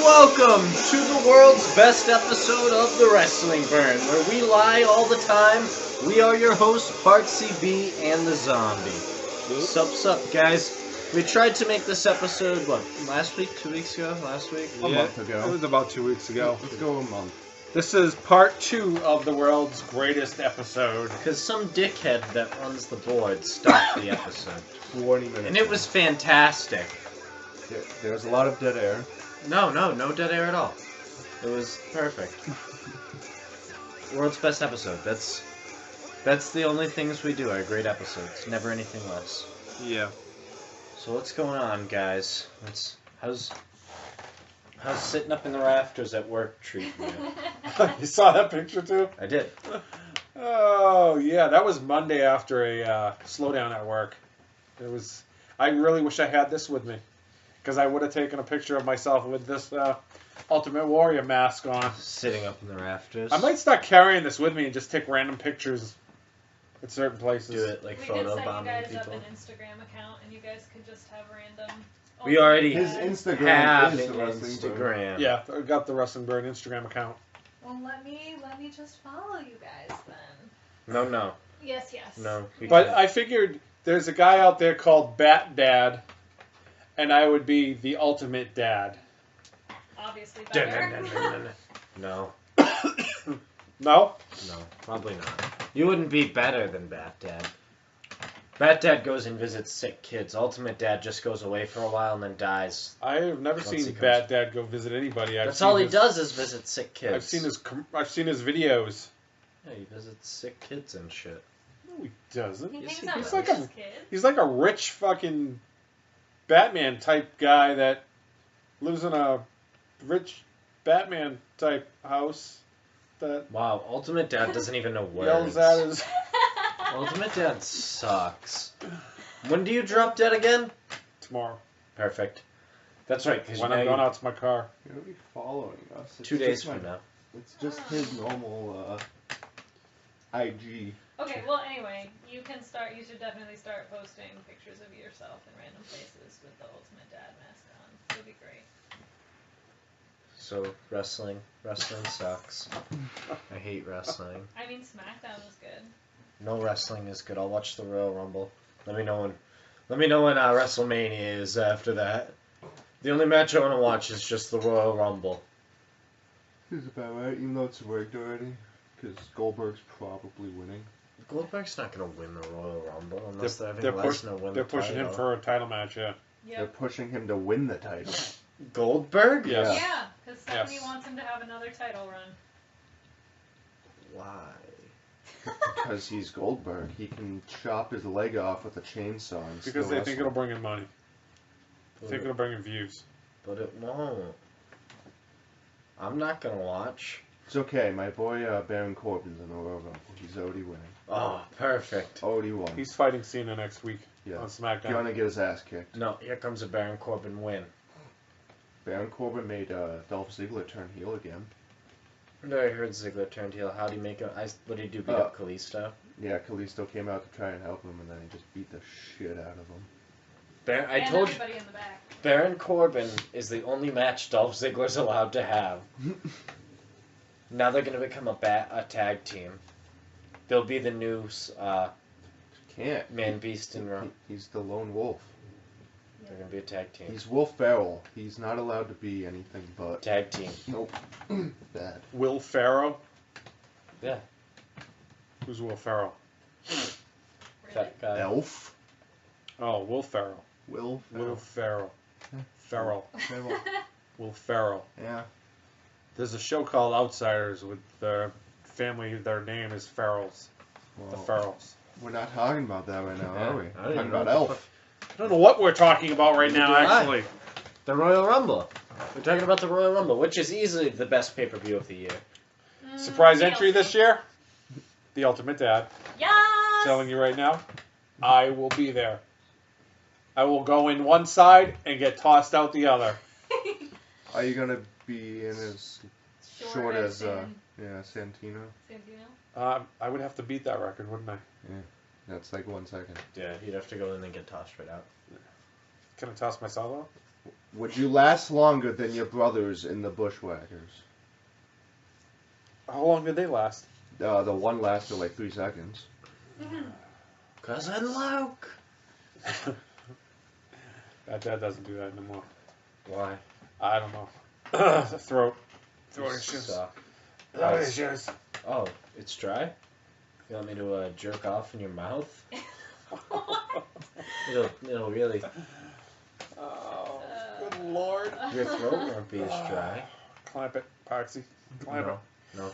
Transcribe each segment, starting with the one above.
welcome to the world's best episode of The Wrestling Burn, where we lie all the time. We are your hosts, Bart CB and the Zombie. Sup, guys. We tried to make this episode, last week? 2 weeks ago? Last week? A month ago. It was about 2 weeks ago. Let's go a month. This is part 2 of the world's greatest episode. Because some dickhead that runs the board stopped the episode. 20 minutes. And it was fantastic. There was a lot of dead air. No dead air at all. It was perfect. World's best episode. That's the only things we do, are great episodes. Never anything less. Yeah. So what's going on, guys? How's sitting up in the rafters at work treating you? You saw that picture too? I did. Oh, yeah. That was Monday after a slowdown at work. I really wish I had this with me. Because I would have taken a picture of myself with this Ultimate Warrior mask on. Sitting up in the rafters. I might start carrying this with me and just take random pictures at certain places. Do it like we photo could set you bombing guys people. up an Instagram account, and you guys could just have random. We already His guys. Instagram have is an the Wrestling Burn. Instagram. Yeah, I got the Wrestling Burn Instagram account. Well, let me just follow you guys then. No. Yes. No. But I figured there's a guy out there called Bat Dad, and I would be the ultimate dad. Obviously better. No. No? No, probably not. You wouldn't be better than Bat Dad. Bat Dad goes and visits sick kids. Ultimate Dad just goes away for a while and then dies. I have never Once he seen comes- Bat Dad go visit anybody. That's all he does is visit sick kids. I've seen his videos. Yeah, he visits sick kids and shit. No, he doesn't. He Yes, hangs he out does. with his kids. He's like a rich fucking Batman type guy that lives in a rich Batman type house that Wow, Ultimate Dad doesn't even know yells words. at his... Ultimate Dad sucks. When do you drop dead again? Tomorrow. Perfect. That's right, because When I'm going out to my car. He'll be following us. It's 2 days just from now. It's just his normal IG. Okay, well, anyway, you should definitely start posting pictures of yourself in random places with the Ultimate Dad mask on. It'd be great. So, wrestling sucks. I hate wrestling. I mean, SmackDown was good. No wrestling is good. I'll watch the Royal Rumble. Let me know when WrestleMania is after that. The only match I want to watch is just the Royal Rumble. He's about right, even though it's rigged already. Because Goldberg's probably winning. Goldberg's not going to win the Royal Rumble unless they're having They're Lesnar win They're the pushing him title. for a title match, yeah. They're Yep. pushing him to win the title. Goldberg? Yes. Yeah, because Stephanie Yes. wants him to have another title run. Why? Because he's Goldberg. He can chop his leg off with a chainsaw and Because still they think it'll wrestle. bring in money. They think it'll bring in views. But it won't. I'm not going to watch. It's okay. My boy Baron Corbin's in the Royal Rumble. He's already winning. Oh, perfect. Already won. He's fighting Cena next week Yeah. on He's gonna SmackDown. get his ass kicked. No, here comes a Baron Corbin win. Baron Corbin made Dolph Ziggler turn heel again. I heard Ziggler turned heel. How'd he make it? What did he do? Beat up Kalisto? Yeah, Kalisto came out to try and help him, and then he just beat the shit out of him. I And told you, everybody in the back. Baron Corbin is the only match Dolph Ziggler's allowed to have. Now they're going to become a tag team. They'll be the new Can't. Man Beast and Raw. He's the lone wolf. They're going to be a tag team. He's Wolf Ferrell. He's not allowed to be anything but... Tag team. Nope. Bad. Will Ferrell? Yeah. Who's Will Ferrell? Really? Fat guy. Elf. Oh, Will Ferrell. Will Will Ferrell. Ferrell. Ferrell. Will Ferrell. Yeah. There's a show called Outsiders with the family, their name is Ferrells. The Well, Ferrells. we're not talking about that right now, are we? I We're don't talking even know about what the Elf. I don't know what we're talking about right now, Neither do I. actually. The Royal Rumble. We're talking about the Royal Rumble, which is easily the best pay-per-view of the year. Surprise TLC. entry this year? The Ultimate Dad. Yes! Telling you right now, I will be there. I will go in one side and get tossed out the other. Are you gonna be in as short as Santino? Santino? I would have to beat that record, wouldn't I? That's like 1 second. Yeah, you'd have to go in and get tossed right out. Can I toss myself out? Would you last longer than your brothers in the Bushwhackers? How long did they last? The one lasted like 3 seconds. Cousin Luke. That dad doesn't do that anymore. Why? I don't know. Throat issues. Suck. Throat issues. Oh, it's dry? You want me to jerk off in your mouth? It'll really... Oh, good lord. Your throat won't be as dry. Clamp it, Parksy. Clamp it. No.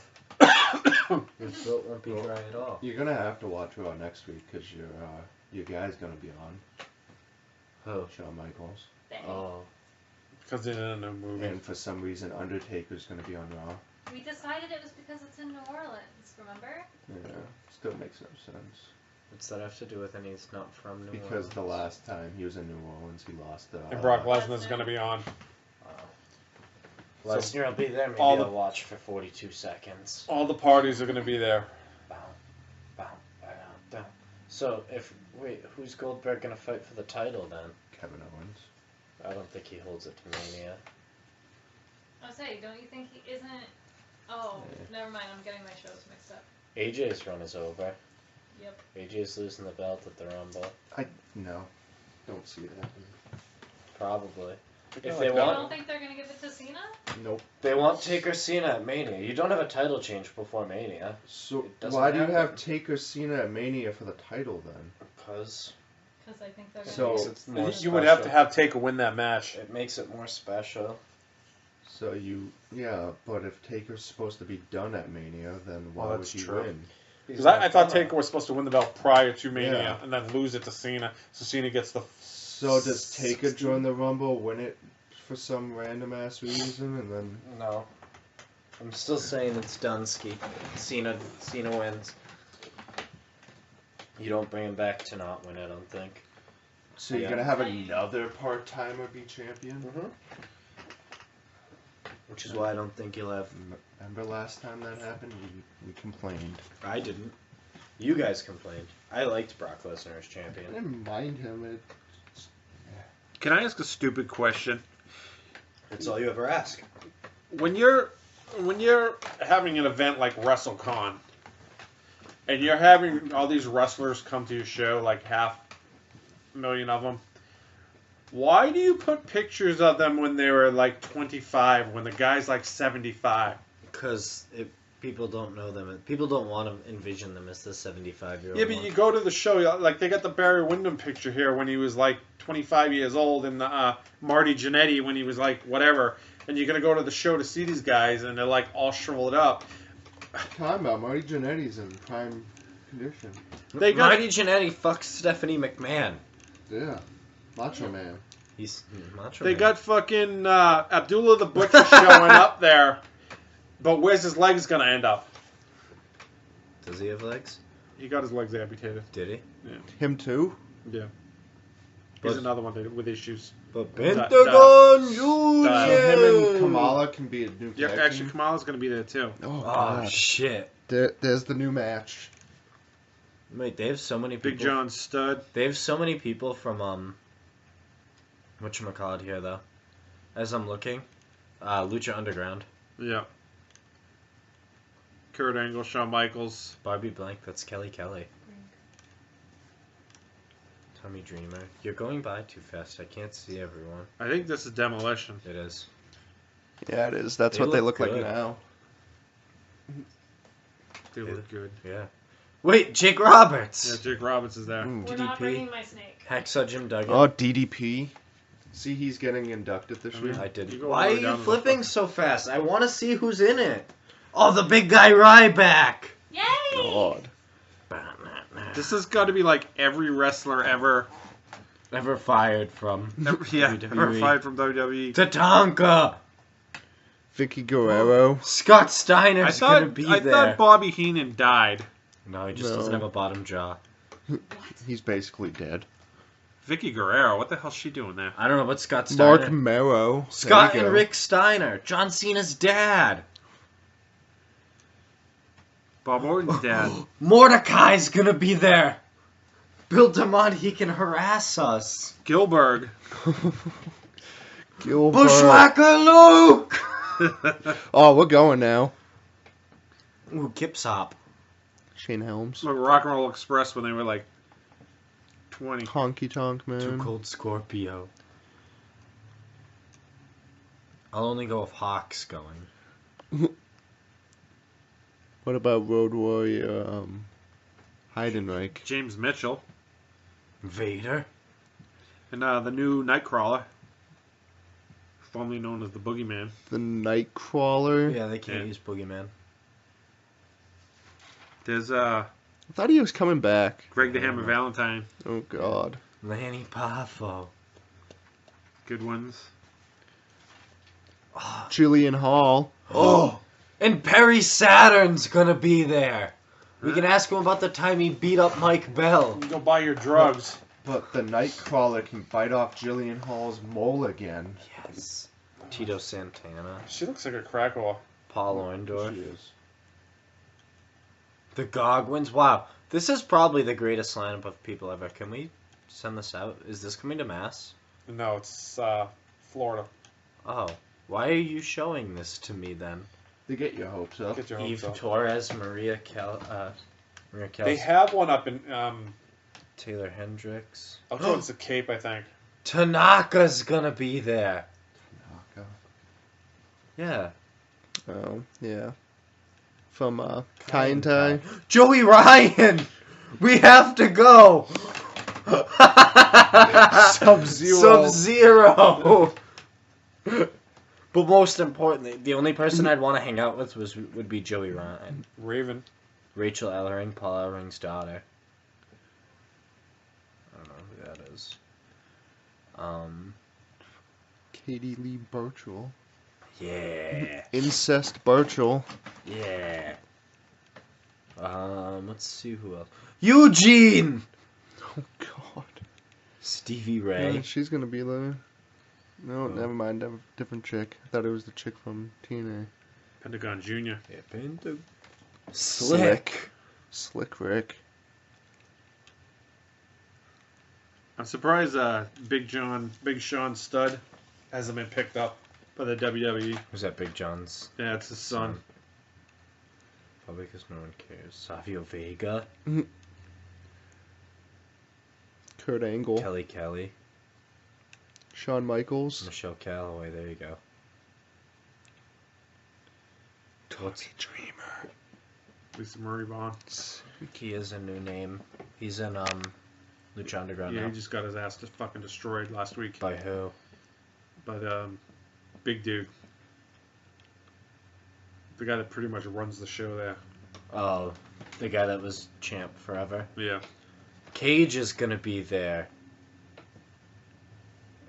Your throat won't be dry at all. You're gonna have to watch Raw next week because your guy's gonna be on. Oh. Shawn Michaels. Oh. Because they didn't know movie. And for some reason, Undertaker's gonna be on Raw. We decided it was because it's in New Orleans, remember? Yeah, still makes no sense. What's that have to do with any? It's not from New Orleans. Because the last time he was in New Orleans, he lost. And Brock Lesnar's going to be on. Lesnar will be there. Maybe all I'll watch for 42 seconds. All the parties are going to be there. Bow, bow, bow, bow. So, who's Goldberg going to fight for the title then? Kevin Owens. I don't think he holds it to Mania. I was saying, don't you think he isn't... Oh, never mind, I'm getting my shows mixed up. AJ's run is over. Yep. AJ's losing the belt at the Rumble. No, don't see that. Probably. If like they You want, don't think they're going to give it to Cena? Nope. they want Taker Cena at Mania. You don't have a title change before Mania. So It doesn't why do you happen. have Taker Cena at Mania for the title then? Because Because I think they're going So- to... it's more You would have to special. have Taker win that match. It makes it more special. So but if Taker's supposed to be done at Mania, then why Well, would that's he true. win? Because I thought Taker was supposed to win the belt prior to Mania Yeah. and then lose it to Cena. So Cena gets the... So does Taker join the Rumble, win it for some random ass reason, and then No. I'm still saying it's Dunsky. Cena wins. You don't bring him back to not win, I don't think. so you're Yeah. gonna have another part timer be champion? Mm-hmm. Which is why I don't think you'll have... Remember last time that happened? We complained. I didn't. You guys complained. I liked Brock Lesnar as I champion. didn't mind him. Can I ask a stupid question? That's all you ever ask. When you're having an event like WrestleCon, and you're having all these wrestlers come to your show, like 500,000 of them, why do you put pictures of them when they were like 25, when the guy's like 75? Because people don't know them. People don't want to envision them as the 75-year-old. Yeah, but you go to the show, like they got the Barry Windham picture here when he was like 25 years old, and the Marty Jannetty when he was like whatever, and you're going to go to the show to see these guys, and they're like all shriveled up. Talking about Marty Jannetty's in prime condition. They got Marty Jannetty fucks Stephanie McMahon. Yeah, Macho Man. He's Macho They Man. got fucking Abdullah the Butcher showing up there, but where's his legs gonna end up? Does he have legs? He got his legs amputated. Did he? Him too? Yeah. He's But- another one with issues. But Pentagon Pentagon So him and Kamala can be a new Yeah, tag actually, team? Kamala's gonna be there too. Oh, Oh, God. shit. There's the new match. Wait, they have so many people. Big John Studd. They have so many people from, whatchamacallit here, though. As I'm looking. Lucha Underground. Yeah. Kurt Angle, Shawn Michaels. Barbie Blank, that's Kelly Kelly. Tommy Dreamer. You're going by too fast. I can't see everyone. I think this is Demolition. It is. Yeah, it is. That's They what they look look like good. now. They look good. Yeah. Wait, Jake Roberts! Yeah, Jake Roberts is there. Mm. We're not DDP. bringing my snake. Hacksaw Jim Duggan. Oh, DDP. See, he's getting inducted this year. I You didn't. go Why all are the way down you to the flipping fucking- so fast? I want to see who's in it. Oh, the big guy Ryback! Yay! God. This has got to be like every wrestler ever. Never fired from Ever WWE. fired from WWE. Tatanka! Vicky Guerrero. Scott Steiner's I thought gonna be I there. thought Bobby Heenan died. No, he just No. doesn't have a bottom jaw. He's basically dead. Vicky Guerrero, what the hell's she doing there? I don't know what Scott Steiner. Mark Merrow. Scott There you and go. Rick Steiner. John Cena's dad. Bob Orton's dad. Mordecai's gonna be there. Bill DeMont, he can harass us. Gilbert. Gilbert. Bushwhacker Luke! Oh, we're going now. Ooh, Kip Sop. Shane Helms. Like Rock and Roll Express when they were like 20. Honky Tonk Man. Too Cold Scorpio. I'll only go if Hawk's going. What about Road Warrior Heidenreich? James Mitchell. Vader. And the new Nightcrawler. Formerly known as the Boogeyman. The Nightcrawler. Yeah, they can't Yeah. use Boogeyman. There's I thought he was coming back. Greg the Hammer Valentine. Oh, God. Lanny Poffo. Good ones. Jillian Hall. Oh! And Perry Saturn's gonna be there. We can ask him about the time he beat up Mike Bell. You can go buy your drugs. But the Nightcrawler can bite off Jillian Hall's mole again. Yes. Tito Santana. She looks like a crackle. Paul Orndorff. She is. The Godwins. Wow. This is probably the greatest lineup of people ever. Can we send this out? Is this coming to Mass? No, it's Florida. Oh. Why are you showing this to me then? They get your hopes up. Get your Eve hopes up. Torres, Maria They Kels, have one up in Taylor Hendricks. up towards the Cape, I think. Tanaka's gonna be there. Tanaka. Yeah. Oh, yeah. From Kai and Tai. Joey Ryan! We have to go! Sub-Zero. Sub-Zero! But most importantly, the only person I'd want to hang out with would be Joey Ryan. Raven. Rachel Ellering, Paul Ellering's daughter. I don't know who that is. Katie Lee Burchell. Yeah. Incest Burchell. Yeah. Let's see who else. Eugene! Oh, God. Stevie Ray. Yeah, she's gonna be there. No, never mind. Different chick. I thought it was the chick from TNA. Pentagon Jr. Slick. Slick Rick. I'm surprised Big Sean Stud hasn't been picked up by the WWE. Who's that Big John's? Yeah, it's his son. Probably because no one cares. Savio Vega. Kurt Angle. Kelly. Shawn Michaels. Michelle Calloway. There you go. Tommy Dreamer. Lisa Marie Vaughn. He is a new name. He's in Lucha Underground Yeah, now. he just got his ass just fucking destroyed last week By who? by the big dude. The guy that pretty much runs the show there. Oh, the guy that was champ forever. Yeah. Cage is gonna be there.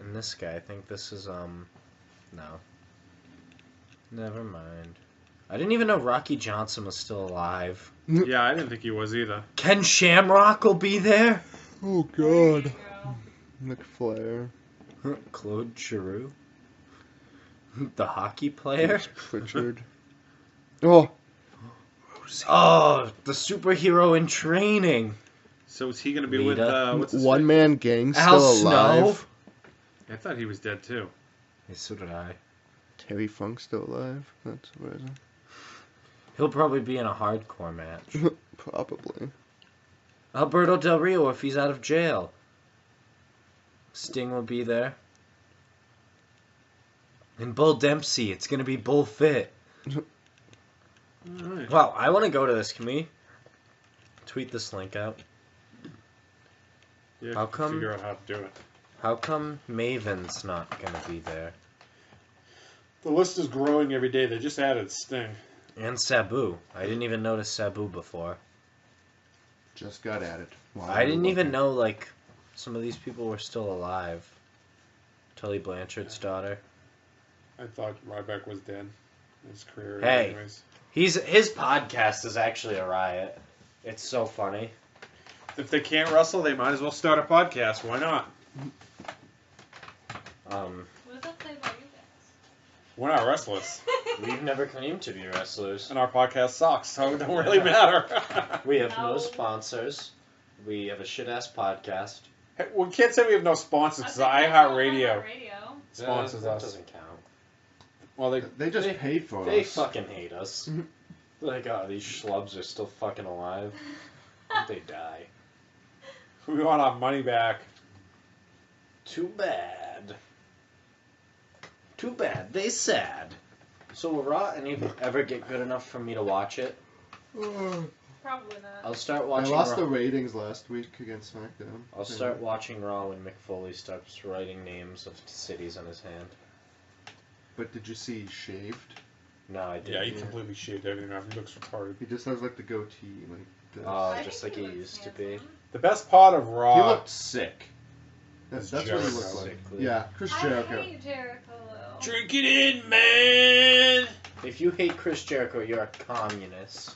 And this guy, I think this is no. Never mind. I didn't even know Rocky Johnson was still alive. Yeah, I didn't think he was either. Ken Shamrock will be there. Oh, There you God. go. Mick Flair. Claude Giroux. The hockey player. Pritchard. Oh. Oh, the superhero in training. So is he going to be with Lita. what's his One name? Man Gang Al still alive. Snow. I thought he was dead too. Yeah, so did I. Terry Funk still alive. That's surprising. He'll probably be in a hardcore match. Probably. Alberto Del Rio if he's out of jail. Sting will be there. And Bull Dempsey. It's going to be Bull Fit. Alright. Wow, I want to go to this. Can we tweet this link out? Yeah, How come- figure out how to do it. How come Maven's not going to be there? The list is growing every day. They just added Sting. And Sabu. I didn't even notice Sabu before. Just got at it. Wow, I didn't even know, like, some of these people were still alive. Tully Blanchard's daughter. I thought Ryback was dead. His career. Hey. Anyways. His podcast is actually a riot. It's so funny. If they can't wrestle, they might as well start a podcast. Why not? What does that say about you We're not wrestlers. We've never claimed to be wrestlers. And our podcast sucks, so it don't really matter. We have no No. sponsors. We have a shit-ass podcast. Hey, we can't say we have no sponsors guys? because iHeartRadio. sponsors that us. doesn't count. Well, They just paid for They us. fucking hate us. Like, oh, these schlubs are still fucking alive. They die. We want our money back. Too bad. Too bad. They sad. So will Raw ever get good enough for me to watch it? Probably not. I'll start I watching lost Raw. the ratings last week against SmackDown. I'll start watching Raw when Mick Foley starts writing names of cities on his hand. But did you see he shaved? No, I Yeah, didn't. he completely shaved everything off. He looks retarded. He just has like the goatee, like this. Oh, I just think like he looks used to be. handsome. The best part of He Raw. looked sick. That's what he Jericho. looked like. Sickly. Yeah, Chris I Jericho. hate Jericho though. Drink it in, man! If you hate Chris Jericho, you're a communist.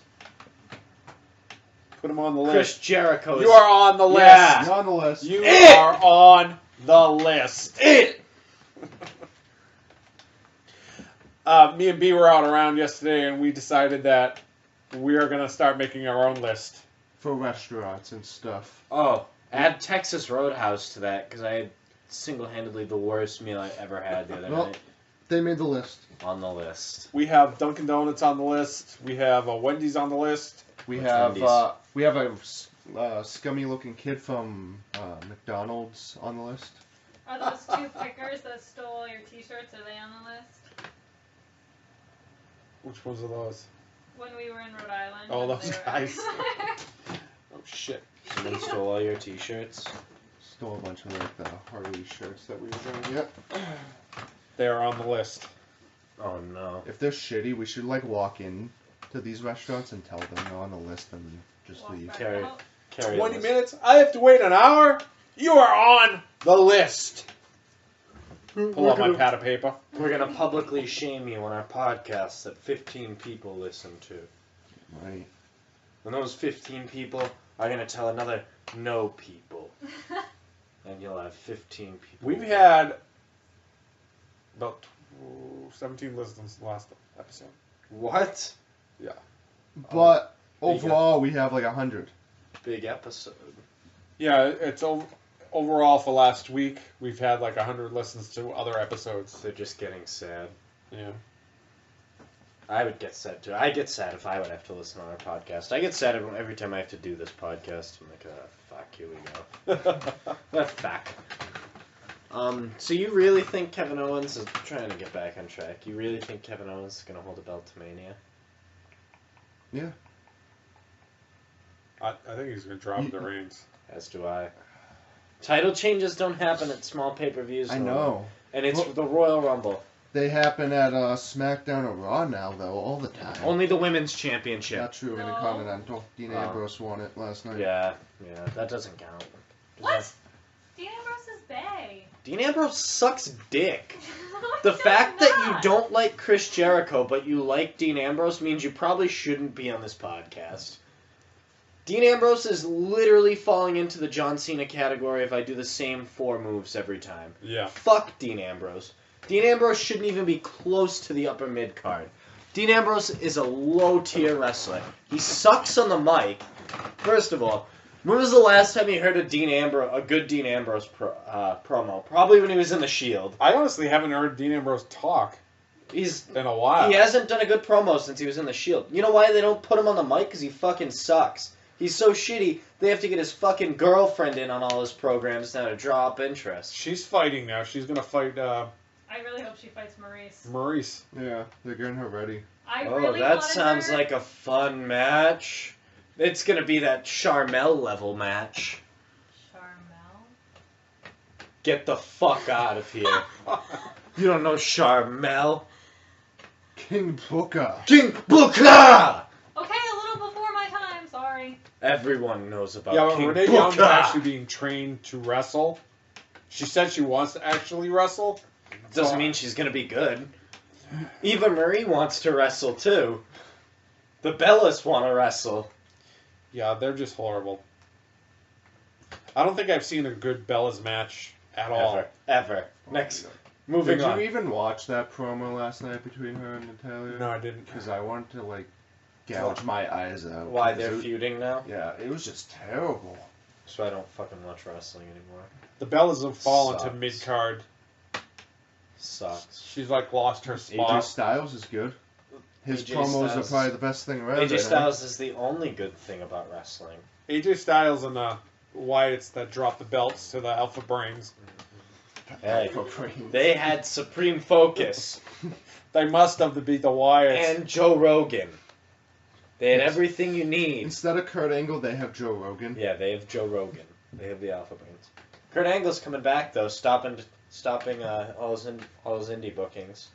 Put him on the Chris list. Jericho is... You are on the list. Yeah. You're on the list. You It. are on the list. it! Me and B were out around yesterday, and we decided that we are going to start making our own list. For restaurants and stuff. Oh, add Texas Roadhouse to that, because I had single-handedly the worst meal I ever had the other Well- night They made the list. on the list. We have Dunkin' Donuts on the list. We have Wendy's on the list. We Which have Wendy's? a scummy looking kid from McDonald's on the list. Are those two pickers that stole your t-shirts, are they on the list? Which ones are those? When we were in Rhode Island. Oh, when those they were guys. Oh, shit. Someone stole all your t-shirts. Stole a bunch of like the Harley shirts that we were going to get. They are on the list. Oh, no. If they're shitty, we should like walk in to these restaurants and tell them they're on the list and just Walk leave. back Carry. out. Carry 20 this. minutes? I have to wait an hour? You are on the list. Pull out my pad of paper. We're going to publicly shame you on our podcast that 15 people listen to. Right. And those 15 people are going to tell another no people. And you'll have 15 people. We've had about 17 listens last episode. What? But overall, we have like 100. Big episode. Yeah, it's overall for last week, we've had like 100 listens to other episodes. They're just getting sad. Yeah. I would get sad too. I get sad if I would have to listen on our podcast. I get sad every time I have to do this podcast. I'm like, fuck, here we go. Fuck. So you really think Kevin Owens is trying to get back on track? You really think Kevin Owens is going to hold the belt to Mania? Yeah. I think he's going to drop the reins. As do I. Title changes don't happen at small pay-per-views. I no. know. And it's Well- the Royal Rumble. They happen at SmackDown or Raw now, though, all the time. Only the Women's Championship. Not true, No. Intercontinental. Dean Oh. Ambrose won it last night. Yeah, that doesn't count. What? Dean Ambrose is bae. Dean Ambrose sucks dick. No, The he does fact that you not. don't like Chris Jericho, but you like Dean Ambrose means you probably shouldn't be on this podcast. Dean Ambrose is literally falling into the John Cena category if I do the same 4 moves every time. Yeah. Fuck Dean Ambrose. Dean Ambrose shouldn't even be close to the upper mid card. Dean Ambrose is a low tier wrestler. He sucks on the mic. First of all, when was the last time you heard a good Dean Ambrose promo? Probably when he was in the Shield. I honestly haven't heard Dean Ambrose talk He's in a while. He hasn't done a good promo since he was in the Shield. You know why they don't put him on the mic? Because he fucking sucks. He's so shitty, they have to get his fucking girlfriend in on all his programs now to draw up interest. She's fighting now. She's going to fight I really hope she fights Maurice. Maurice. Yeah, they're getting her ready. I Oh, really that wanted sounds her... like a fun match. It's gonna be that Charmel level match. Charmel? Get the fuck out of here. You don't know Charmel? King Booker. King Booker! Okay, a little before my time, sorry. Everyone knows about Yeah, but King Renee Young's Booker. actually being trained to wrestle. She said she wants to actually wrestle. Doesn't mean she's gonna be good. Eva Marie wants to wrestle too. The Bellas want to wrestle. Yeah, they're just horrible. I don't think I've seen a good Bella's match at all. Ever. Next. Moving Did on. you even watch that promo last night between her and Natalia? No, I didn't. Because I wanted to, like, gouge my eyes out. Why, 'cause they're it- feuding now? Yeah, it was just terrible. So I don't fucking watch wrestling anymore. The Bellas have fallen Sucks. to mid-card. Sucks. She's like lost her AJ spot. Styles is good. His AJ promos Styles are probably the best thing around. AJ right Styles is the only good thing about wrestling. AJ Styles and the Wyatts that dropped the belts to the Alpha Brains. Hey, they had Supreme Focus They must have to beat the Wyatts. and Joe Rogan. They had everything you need. Instead of Kurt Angle, they have Joe Rogan. Yeah, they have Joe Rogan. They have the Alpha Brains. Kurt Angle's coming back though, stopping all his indie bookings.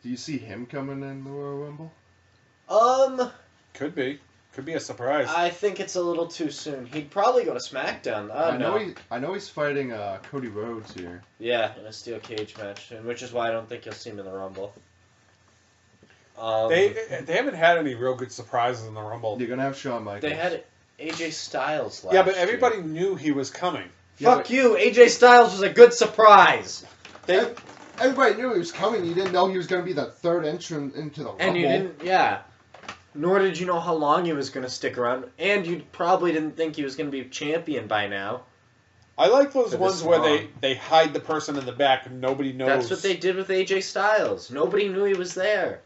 Do you see him coming in the Royal Rumble? Could be a surprise. I think it's a little too soon. He'd probably go to SmackDown. I know he's fighting Cody Rhodes here. Yeah, in a steel cage match, and which is why I don't think you'll see him in the Rumble. They haven't had any real good surprises in the Rumble. You're gonna have Shawn Michaels. They had AJ Styles last Yeah, but year. everybody knew he was coming. Fuck you! AJ Styles was a good surprise. Everybody knew he was coming. You didn't know he was gonna be the third entrant into the Rumble. And you didn't, yeah. Nor did you know how long he was going to stick around, and you probably didn't think he was going to be champion by now. I like those For ones this where long. they hide the person in the back and nobody knows. That's what they did with AJ Styles. Nobody knew he was there.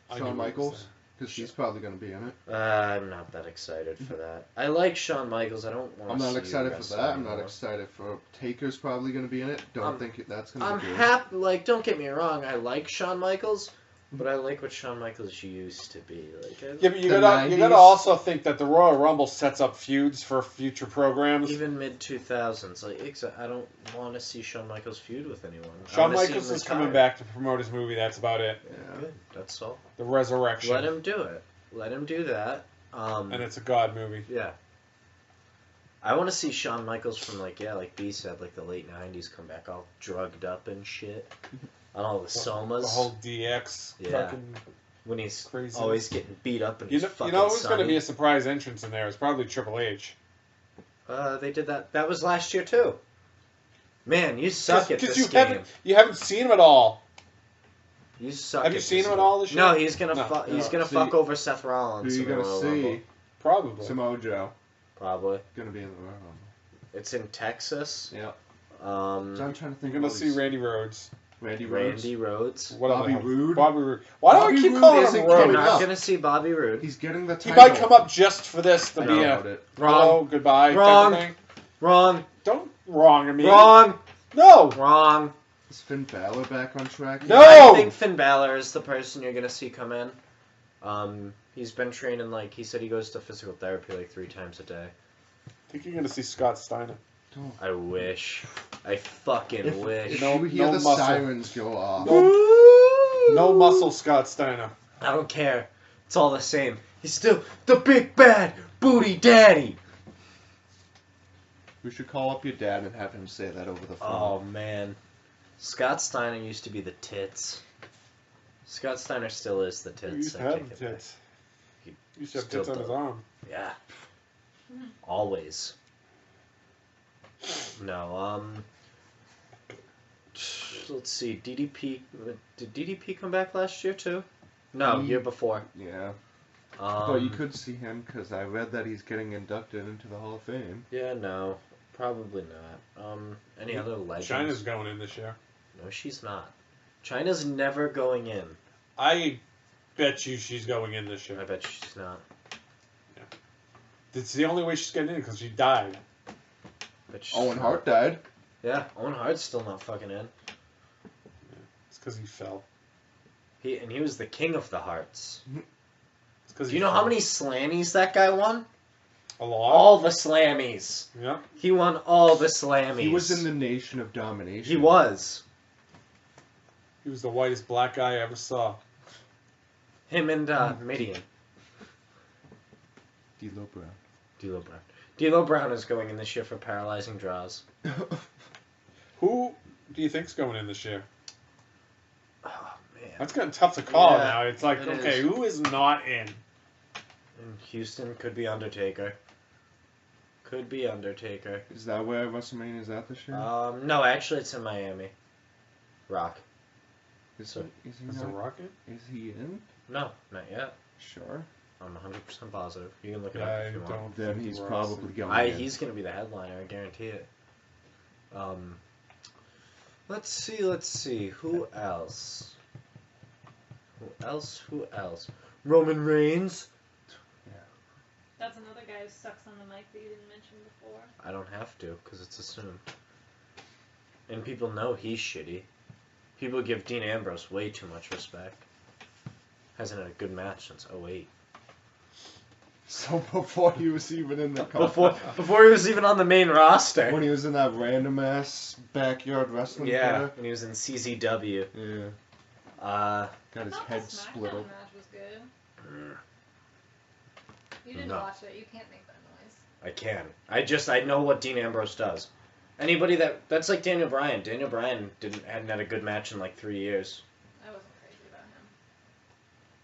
I knew Shawn he was Michaels, because he's probably gonna be in it. I'm not that excited for that. I like Shawn Michaels. I don't want to I'm see not excited wrestle for that. I'm not anymore. excited for Taker's probably gonna be in it. Don't think that's gonna I'm be good. happy. Like, don't get me wrong. I like Shawn Michaels, but I like what Shawn Michaels used to be. Like, Yeah, but you The gotta 90s. also think that the Royal Rumble sets up feuds for future programs. even mid 2000s. Like, I don't want to see Shawn Michaels feud with anyone. I Shawn wanna see Michaels him is coming retire. back to promote his movie. That's about it. Yeah. Good. That's all. The Resurrection. Let him do it. Let him do that. And it's a God movie. Yeah. I want to see Shawn Michaels from like B said, like the late '90s come back all drugged up and shit, on all the somas. The whole DX. Yeah. Fucking When he's crazy. always getting beat up and You he's know, fucking who's going to sunny. be a surprise entrance in there? It's probably Triple H. They did that. That was last year too. Man, you suck at this you game. haven't seen him at all. You suck. Have you at seen this him at game. all this year? No, he's gonna No. he's gonna See, fuck over Seth Who Rollins. you in the gonna Royal see? Rumble. Probably. Samoa Joe. Probably. Gonna be in the Royal Rumble. It's in Texas. Yeah. Um, So I'm trying to You're think. going to of all see these- Randy Rhodes. Randy Rhodes. Randy Rhodes. What Bobby the hell? Roode. Bobby Roode. Why do Bobby I keep Roode calling isn't him You're coming Rhodes? not up. gonna see Bobby Roode. He's getting the He title. might come up just for this to I be doubt a it. hello, goodbye Wrong. type of thing. Wrong. Don't wrong me. Wrong. No. Wrong. Is Finn Balor back on track? No! I think Finn Balor is the person you're gonna see come in. He's been training he said he goes to physical therapy 3 times a day. I think you're going to see Scott Steiner. Don't. I wish. I fucking wish. If No- you hear no the muscle. sirens go off. No muscle Scott Steiner. I don't care. It's all the same. He's still the big bad booty daddy. We should call up your dad and have him say that over the phone. Oh man, Scott Steiner used to be the tits. Scott Steiner still is the He tits. used to I have take it back. tits. He He used to have still tits on his does. arm. Yeah. Always. No, let's see, DDP, did DDP come back last year too? No, year before. Yeah. But you could see him because I read that he's getting inducted into the Hall of Fame. Yeah, no, probably not. Any other legends? China's going in this year. No, she's not. China's never going in. I bet you she's going in this I year. bet she's not. It's the only way she's getting in because she died. Bet she's Owen not. Hart died. Yeah, Owen Hart's still not fucking in. It's because he fell. He was the king of the hearts. It's 'cause Do he you know fell. how many Slammies that guy won? A lot. All the Slammies. Yeah. He won all the Slammies. He was in the Nation of Domination. He was. He was the whitest black guy I ever saw. Him and Midian. D'Lo Brown. D'Lo Brown. D'Lo Brown is going in this year for paralyzing draws. Who do you think's going in this year? Oh man. That's getting tough to call Yeah, now. It's like, it okay, is. who is not in? In Houston could be Undertaker. Could be Undertaker. Is that where WrestleMania is at this year? No, actually it's in Miami. Rock. is he Is the not? Rocket? Is he in? No, not yet. Sure. I'm 100% positive. You can look it Yeah, up I if you want. don't. Then think he's the probably Rock's going in. He's gonna be the headliner, I guarantee it. Let's see. Who else? Who else? Roman Reigns? That's another guy who sucks on the mic that you didn't mention before. I don't have to, because it's assumed. And people know he's shitty. People give Dean Ambrose way too much respect. Hasn't had a good match since 2008. So before he was even in the company. Before he was even on the main roster. When he was in that random ass backyard wrestling Yeah, when he was in CZW. Yeah. Got his head split The SmackDown open. match was good. You didn't No. watch it. You can't make that noise. I can. I know what Dean Ambrose does. Anybody that's like Daniel Bryan. Daniel Bryan hadn't had a good match in like 3 years. I wasn't crazy about him.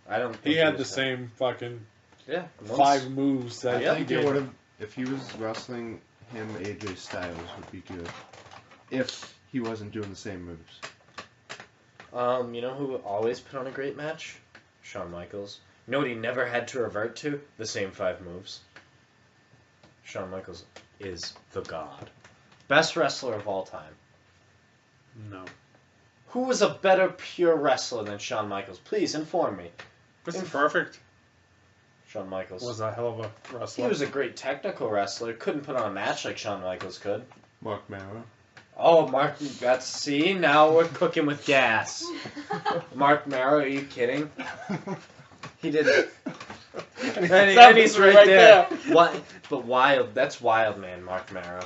I don't. He think had the was same fucking Yeah. 5 moves that I he think it did. would have, if he was wrestling him, AJ Styles would be good. If he wasn't doing the same moves. You know who always put on a great match? Shawn Michaels. You know what he never had to revert to? The same 5 moves. Shawn Michaels is the god. Best wrestler of all time. No. Who was a better pure wrestler than Shawn Michaels? Please inform me. Mr. Perfect Shawn Michaels. was a hell of a wrestler. He was a great technical wrestler. Couldn't put on a match like Shawn Michaels could. Mark Mara. Oh, Mark, see, now we're cooking with gas. Mark Mara, are you kidding? He didn't. And he's right there. What? But wild. That's wild, man. Mark Mara,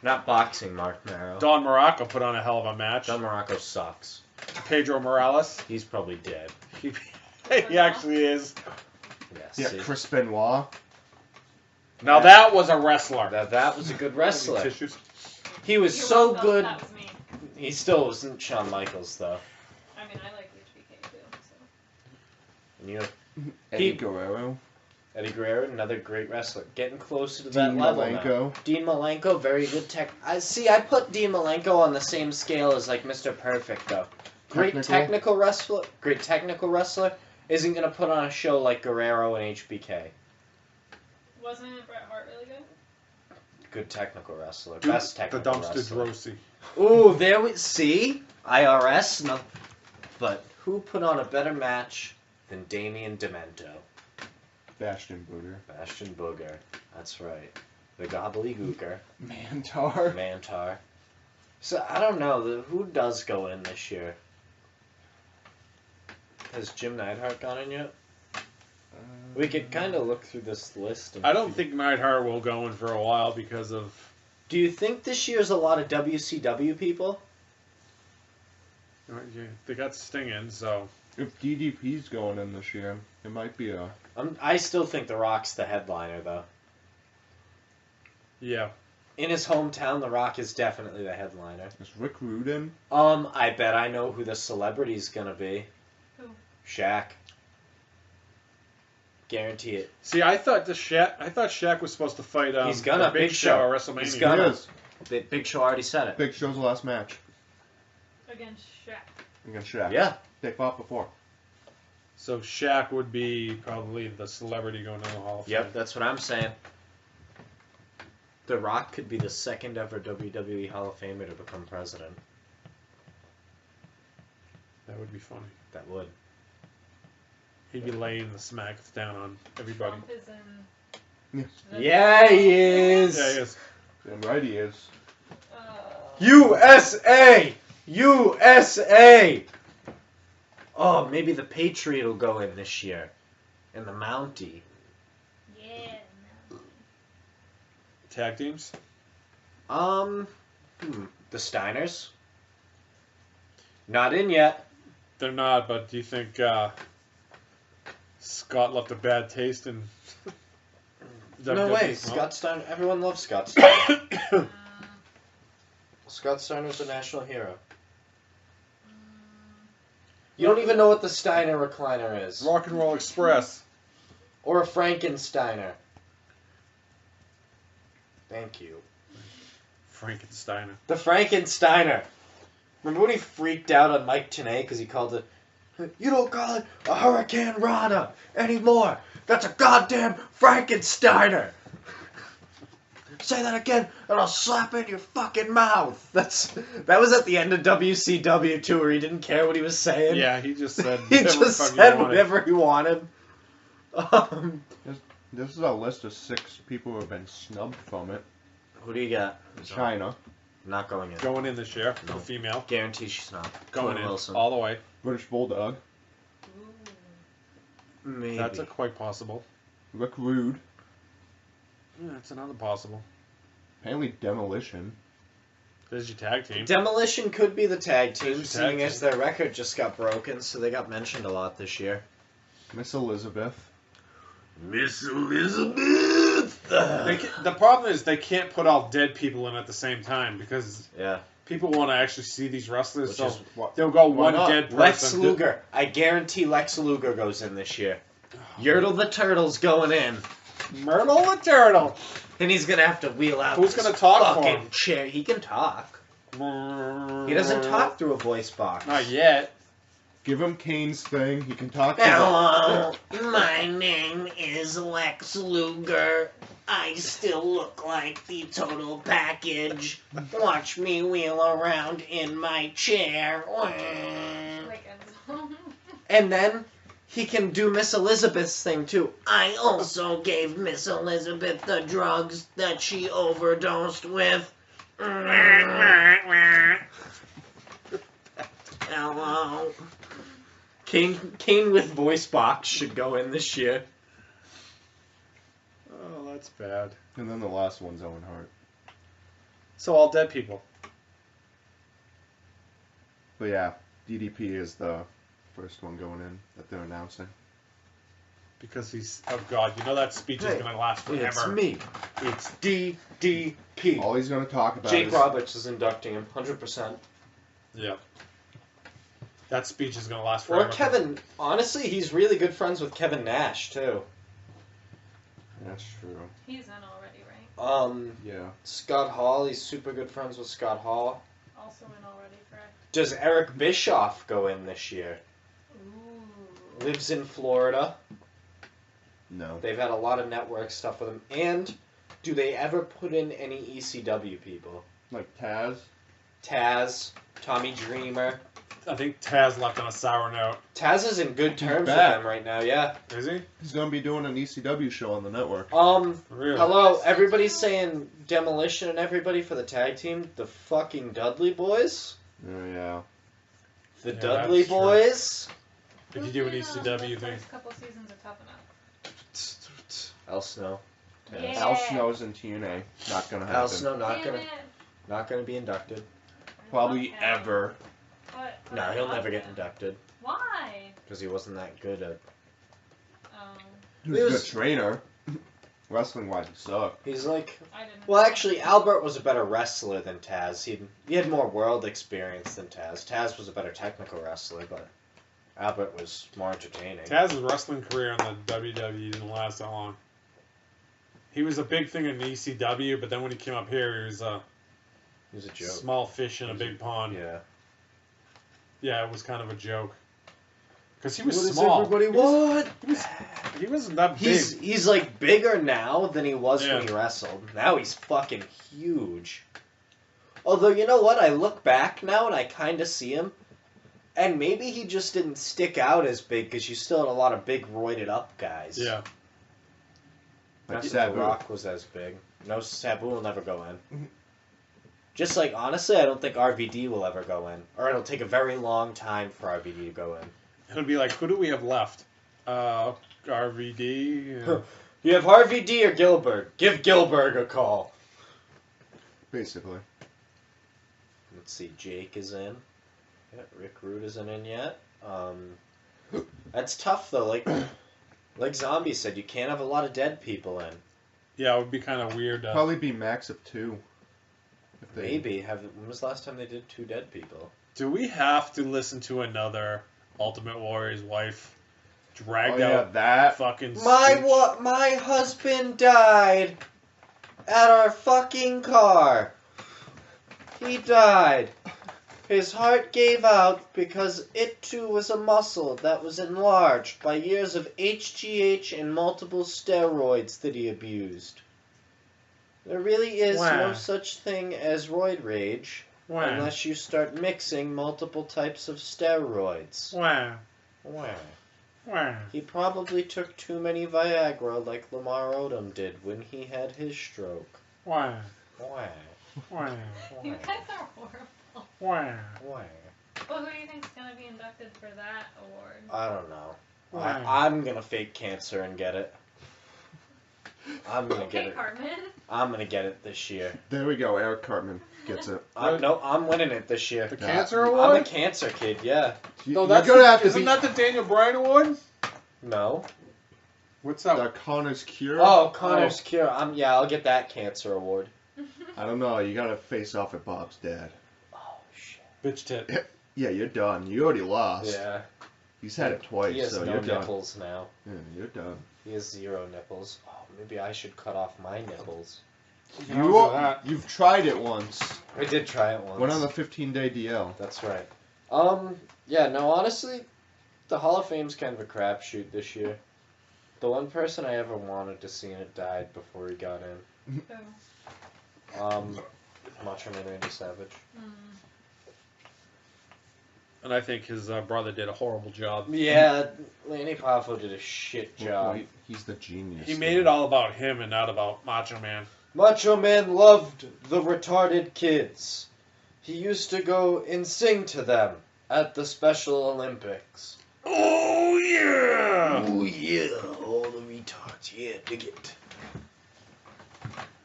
not boxing. Mark Mara. Don Morocco put on a hell of a match. Don Morocco sucks. Pedro Morales. He's probably dead. He actually is. Yes. Yeah, see? Chris Benoit. Now that was a wrestler. That was a good wrestler. Tissues. He was You're so welcome. good. That was me. He still wasn't Shawn Michaels though. I mean, I like HBK too. So. And you know, Eddie Guerrero. Eddie Guerrero, another great wrestler, getting closer to that Dean level now. Malenko. Dean Malenko, very good tech. I put Dean Malenko on the same scale as like Mr. Perfect though. Great technical wrestler. Great technical wrestler isn't gonna put on a show like Guerrero and HBK. Wasn't Bret Hart really good? Good technical wrestler. Best The technical dumpster wrestler. Drosy. Ooh, there we see IRS. No, but who put on a better match than Damien Demento? Bastion Booger. Bastion Booger. That's right. The gobbledygooker. Mantar. Mantar. So I don't know. Who does go in this year? Has Jim Neidhart gone in yet? We could kind of look through this list. And I don't think Neidhart will go in for a while because of. Do you think this year's a lot of WCW people? They got Sting in, so. If DDP's going in this year, it might be a. I still think The Rock's the headliner, though. Yeah. In his hometown, The Rock is definitely the headliner. Is Rick Rude in? I bet I know who the celebrity's gonna be. Who? Shaq. Guarantee it. See, I thought Shaq was supposed to fight. He's gonna. the Big Show at WrestleMania. He's He gonna. is. The Big Show already said it. Big Show's last match Against Shaq. against Shaq. Yeah. They fought before. So Shaq would be probably the celebrity going to the Hall of Fame. Yep, that's what I'm saying. The Rock could be the second ever WWE Hall of Famer to become president. That would be funny. That would. He'd be laying the smacks down on everybody. Trump is in. Yeah, he is. Yeah, he is. Damn right he is. USA! USA! Oh, maybe the Patriot will go in this year. And the Mountie. Yeah. No. Tag teams? The Steiners? Not in yet. They're not, but do you think Scott left a bad taste in No WWE? way. Scott Steiner. Everyone loves Scott Steiner. Scott Steiner's a national hero. You don't even know what the Steiner recliner is. Rock and Roll Express. Or a Frankensteiner. Thank you. Frankensteiner. The Frankensteiner. Remember when he freaked out on Mike Tenay because he called it, "You don't call it a Hurricane Rana anymore. That's a goddamn Frankensteiner." say that again, and I'll slap in your fucking mouth. That was at the end of WCW too, where he didn't care what he was saying. Yeah, he just said He whatever just the fuck said he wanted. whatever he wanted. This is a list of 6 people who have been snubbed from it. Who do you got? China, Not going in. Going in this year, No. the female. Guarantee she's not. Going Gwen in, Wilson. all the way. British Bulldog, Maybe. That's a quite possible. Rick Rude, Yeah, that's another possible. apparently Demolition, There's your tag team. Demolition could be the tag team, Tag seeing team. as their record just got broken, so they got mentioned a lot this year. Miss Elizabeth, Miss Elizabeth! The problem is they can't put all dead people in at the same time because Yeah. people want to actually see these wrestlers, Which so is what? they'll go Why one not? dead person. Lex Luger. I guarantee Lex Luger goes in this year. Yertle the Turtle's going in. Myrtle the Turtle. And he's gonna have to wheel out Who's this gonna talk for fucking him? chair. He can talk. He doesn't talk through a voice box. Not yet. give him Kane's thing, he can talk to Hello, my name is Lex Luger. I still look like the total package. Watch me wheel around in my chair. Like And then he can do Miss Elizabeth's thing too. I also gave Miss Elizabeth the drugs that she overdosed with. Hello. Kane with voice box should go in this year. Oh, that's bad. And then the last one's Owen Hart. So all dead people. But yeah, DDP is the first one going in that they're announcing. Because he's, oh god, you know that speech is Hey, going to last forever. It's me. It's DDP. All he's going to talk about Jake is Roberts is inducting him, 100%. Yeah. That speech is going to last Or forever. Kevin. Honestly, he's really good friends with Kevin Nash, too. That's true. He's in already, right? Yeah. Scott Hall, he's super good friends with Scott Hall. Also in already, correct? Does Eric Bischoff go in this year? Ooh. Lives in Florida. No. They've had a lot of network stuff with him. And do they ever put in any ECW people? Like Taz? Taz, Tommy Dreamer. I think Taz left on a sour note. Taz is in good terms with back. them right now, yeah. Is he? He's going to be doing an ECW show on the network. Really? Hello, everybody's saying Demolition and everybody for the tag team. The fucking Dudley Boys? Oh, yeah. The Yeah, Dudley that's true. Boys? If you do an The ECW thing. first couple seasons are tough enough. Al Snow. Yeah. Al Snow's in TNA. Not going to happen. Al Snow Damn it. not gonna be inducted. Probably Okay. ever. But No, I he'll love never get him. inducted Why? because he wasn't that good at. He was He a was- good trainer. Wrestling-wise, he sucked. He's like, I didn't. well, actually, Albert was a better wrestler than Taz. He had more world experience than Taz. Taz was a better technical wrestler, but Albert was more entertaining. Taz's wrestling career in the WWE didn't last that long. He was a big thing in ECW, but then when he came up here, he was a He was a joke. small fish in a big pond. Yeah. Yeah, it was kind of a joke. Because he was What does small. everybody want? He wasn't that big. He's like bigger now than he was Yeah. when he wrestled. Now he's fucking huge. Although, you know what? I look back now and I kind of see him. And maybe he just didn't stick out as big because you still had a lot of big roided up guys. Yeah. Not Like that Sabu. The Rock was as big. No, Sabu will never go in. Just like, honestly, I don't think RVD will ever go in. Or it'll take a very long time for RVD to go in. It'll be like, who do we have left? RVD. and- You have RVD or Gilbert. Give Gilbert a call. Basically. Let's see, Jake is in. Yeah, Rick Rude isn't in yet. That's tough though. Like Zombie said, you can't have a lot of dead people in. Yeah, it would be kind of weird. Probably be max of 2. If they- Maybe when was the last time they did 2 dead people? Do we have to listen to another Ultimate Warrior's wife Oh, dragged yeah, out that. fucking speech? My husband died at our fucking car. He died. His heart gave out because it too was a muscle that was enlarged by years of HGH and multiple steroids that he abused. There really is Wow. no such thing as roid rage Wow. unless you start mixing multiple types of steroids. Wow. Wow. Wow. He probably took too many Viagra like Lamar Odom did when he had his stroke. Wow. Wow. Wow. You guys are horrible. Wow. Wow. Well, who do you think's gonna be inducted for that award? I don't know. Wow. I'm gonna fake cancer and get it. I'm gonna get Okay, it. Cartman. I'm gonna get it this year. There we go. Eric Cartman gets it. I'm winning it this year. The Yeah. cancer I'm a award? cancer kid, yeah. No, You're that's gonna have to isn't be that the Daniel Bryan award? No. What's the up? Connor's Cure. Oh, Connor's Cure. I'll get that cancer award. I don't know. You gotta face off at Bob's dad. Oh shit. Bitch tit. Yeah, you're done. You already lost. Yeah. He's had it twice, He has so no you're done. nipples now. Yeah, you're done. He has 0 nipples. Oh, maybe I should cut off my nipples. You've tried it once. I did try it once. Went on the 15-day DL. That's right. Yeah, no, honestly, the Hall of Fame's kind of a crapshoot this year. The one person I ever wanted to see and it died before he got in. Who? Macho Man Randy Savage. And I think his brother did a horrible job. Yeah, Lanny Poffo did a shit job. Well, he's the genius. He made it all about him and not about Macho Man. Macho Man loved the retarded kids. He used to go and sing to them at the Special Olympics. Oh yeah! Oh yeah, all the retards, yeah, dig it.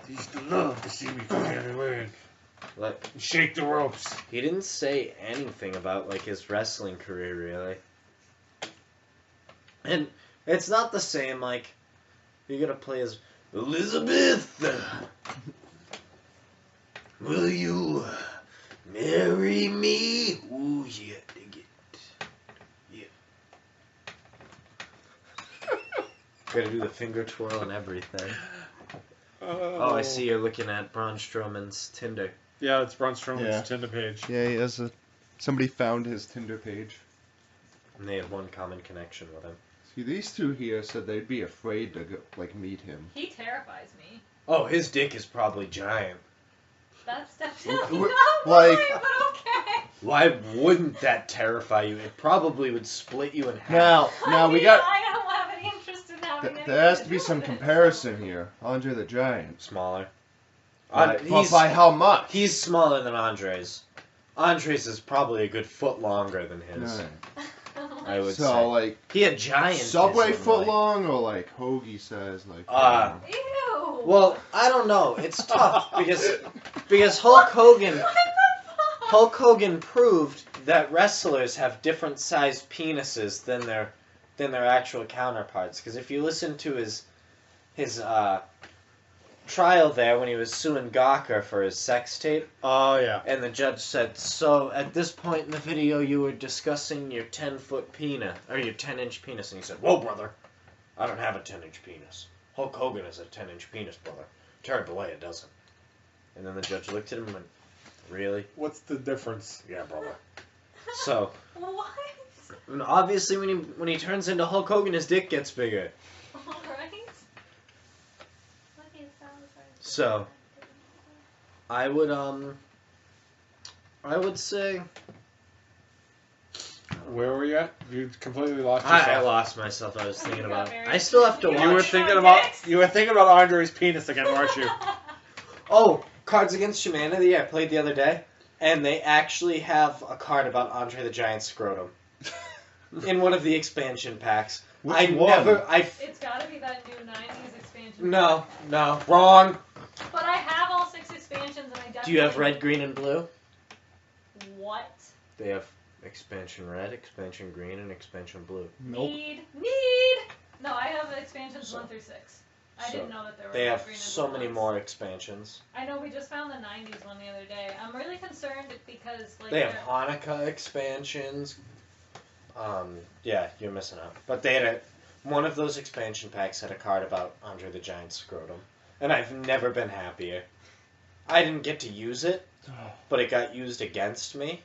He used to love to see me come here and win. Like, Shake the ropes. he didn't say anything about like his wrestling career really. And it's not the same like you're gonna play as Elizabeth. Will you marry me? Ooh yeah, dig it. Yeah. Gotta do the finger twirl and everything. Oh, I see you're looking at Braun Strowman's Tinder. Yeah, it's Braun Strowman's Yeah. Tinder page. Yeah, he has a. Somebody found his Tinder page. And they have one common connection with him. See, these two here said they'd be afraid to go, meet him. He terrifies me. Oh, his dick is probably giant. That's definitely Wh- not like- mine, but okay. Why wouldn't that terrify you? It probably would split you in half. Now I we mean, got. I don't have any interest in having anything There has to be do some with it, comparison so. here. Andre the Giant. Smaller. But He's, by how much? he's smaller than Andre's. Andre's is probably a good foot longer than his. Right. I would So say. like He had giant. Subway kids in foot life. long or like Hoagie says like. Ew. Well, I don't know. It's tough because Hulk Hogan Hulk Hogan proved that wrestlers have different sized penises than their actual counterparts. Because if you listen to his trial there when he was suing Gawker for his sex tape, Oh yeah. and the judge said, "So at this point in the video, you were discussing your 10-foot penis or your 10-inch penis," and he said, "Whoa, brother, I don't have a 10-inch penis. Hulk Hogan has a 10-inch penis, brother. Terrible way it doesn't." And then the judge looked at him and went, "Really?" What's the difference? "Yeah, brother." So What? and obviously, when he turns into Hulk Hogan, his dick gets bigger. Alright. So I would say Where were you at? You completely lost yourself. I lost myself. I was thinking You about. got very- I still have to You watch. You were thinking about Andre's penis again, weren't you? Oh, Cards Against Humanity I played the other day, and they actually have a card about Andre the Giant's scrotum in one of the expansion packs. Which I one? It's gotta be that new 90s expansion. No, wrong. But I have all 6 expansions and I definitely... Do you have red, green, and blue? What? They have expansion red, expansion green, and expansion blue. Nope. Need! No, I have expansions 1 through 6. I didn't know that there were They red, have green, and so blue many ones. more expansions. I know, we just found the 90s one the other day. I'm really concerned because, like... They have Hanukkah expansions. Yeah, you're missing out. But they had one of those expansion packs had a card about Andre the Giant's scrotum. And I've never been happier. I didn't get to use it, but it got used against me.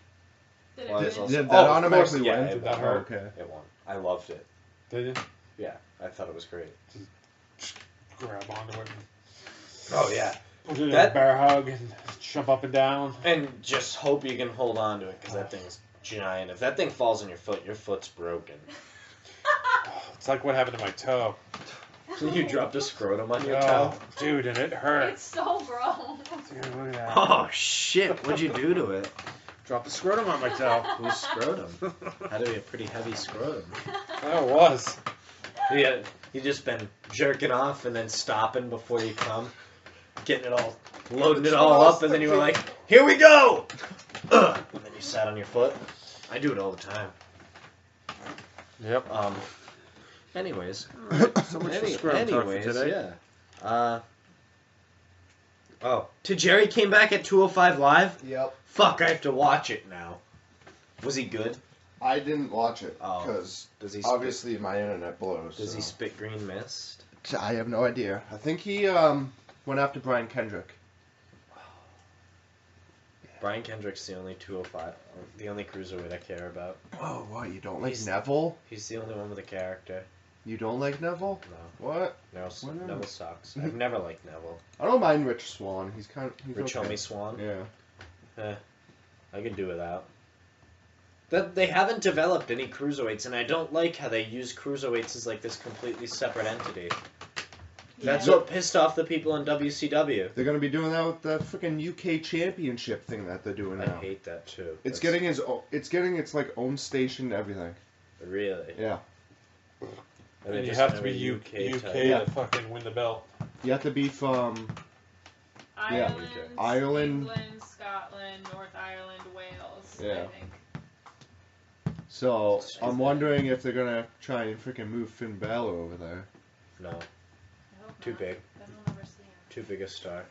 Did Well, it there's win? also- Did Oh, that of automatically course, yeah, win? it Did that won. hurt? Okay. It won. I loved it. Did you? Yeah, I thought it was great. Grab onto it. Oh, yeah. Do a bear hug and jump up and down. And just hope you can hold on to it, because that thing's giant. If that thing falls on your foot's broken. It's like what happened to my toe. You dropped a scrotum on your Oh, toe? dude, and it hurt. It's so gross. Dude, look at that. Oh, shit. What'd you do to it? Dropped a scrotum on my toe. Whose scrotum? Had to be a pretty heavy scrotum. Oh, it was. Yeah, you just been jerking off and then stopping before you come, getting it all, loading it all up, and then you were like, here we go! Ugh. And then you sat on your foot. I do it all the time. Yep. Anyways. So much for scrotum talk for today. yeah. To Jerry came back at 205 Live? Yep. Fuck, I have to watch it now. Was he good? I didn't watch it Oh. because Does he obviously my internet blows. Does so. he spit green mist? I have no idea. I think he went after Brian Kendrick. Brian Kendrick's the only 205, the only cruiserweight I care about. Oh, what? You don't like He's- Neville? He's the only one with a character. You don't like Neville? No, What? Neville, Neville sucks. I've never liked Neville. I don't mind Rich Swann. He's he's Rich okay. Homie Swan. Yeah. I could do without. That they haven't developed any cruiserweights, and I don't like how they use cruiserweights as like this completely separate entity. That's Yeah. what pissed off the people in WCW. They're gonna be doing that with the freaking UK Championship thing that they're doing I now. hate that too. It's That's- getting its like own station and everything. Really. Yeah. And And you just have to gonna be UK UK type. Yeah. to fucking win the belt. You have to be from Ireland, Ireland. England, Scotland, North Ireland, Wales. Yeah. I think. So Is I'm that- wondering if they're gonna try and freaking move Finn Balor over there. No, I hope too not. big. Then we'll never see him. Too big a star.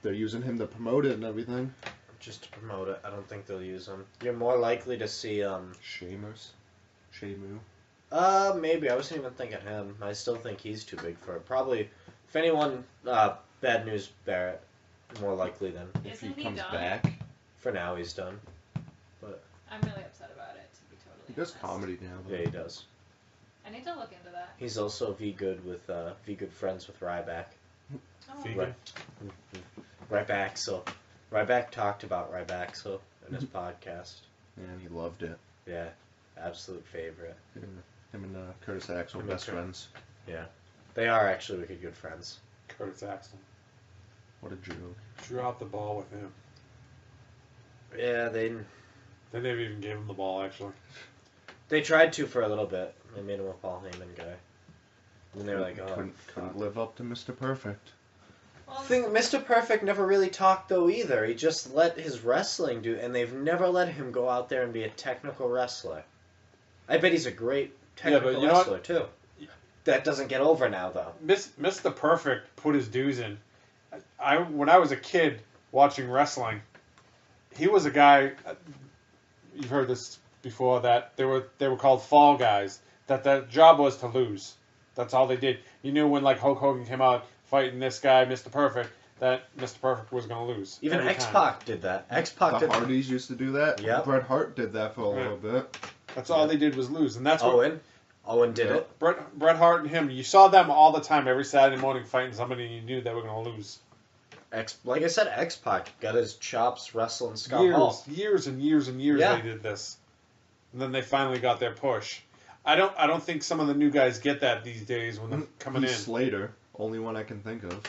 They're using him to promote it and everything. Just to promote it, I don't think they'll use him. You're more likely to see Sheamus. Sheamu. maybe I wasn't even thinking him. I still think he's too big for it. Probably, if anyone, Bad News Barrett, more likely than. If Isn't he he comes done? back. For now, he's done. I'm really upset about it, to be totally He does honest. comedy now. Though. Yeah, he does. I need to look into that. He's also good friends with Ryback. Oh. Vegan. Ryback, so Ryback talked about Ryback, so in his podcast. And he loved it. Yeah, absolute favorite. Him and Curtis Axel, Him and best Cur- friends. Yeah, they are actually wicked good friends. Curtis Axel. What a joke. Drop the ball with him. Yeah, They never even gave him the ball, actually. they tried to for a little bit. They made him a Paul Heyman guy. And they were like, oh, couldn't live up to Mr. Perfect. Well, Mr. Perfect never really talked though either. He just let his wrestling do, and they've never let him go out there and be a technical wrestler. I bet he's a great technical but you know what? wrestler too. That doesn't get over now though. Mr. Perfect put his dues in. When I was a kid watching wrestling, he was a guy. You've heard this before, that they were called fall guys. That their job was to lose. That's all they did. You knew when like Hulk Hogan came out fighting this guy, Mr. Perfect, that Mr. Perfect was going to lose. Even every X time. Pac did that. X Pac The did. Hardys used to do that. Yep. Bret Hart did that for a Right. little bit. That's all they did was lose, and that's what Owen did Yep. it. Bret Hart and him. You saw them all the time, every Saturday morning fighting somebody, and you knew they were going to lose. Like I said, X Pac got his chops wrestling Scott Hall. Years and years and years Yeah. they did this, and then they finally got their push. I don't think some of the new guys get that these days when they're coming in. Heath Slater, only one I can think of.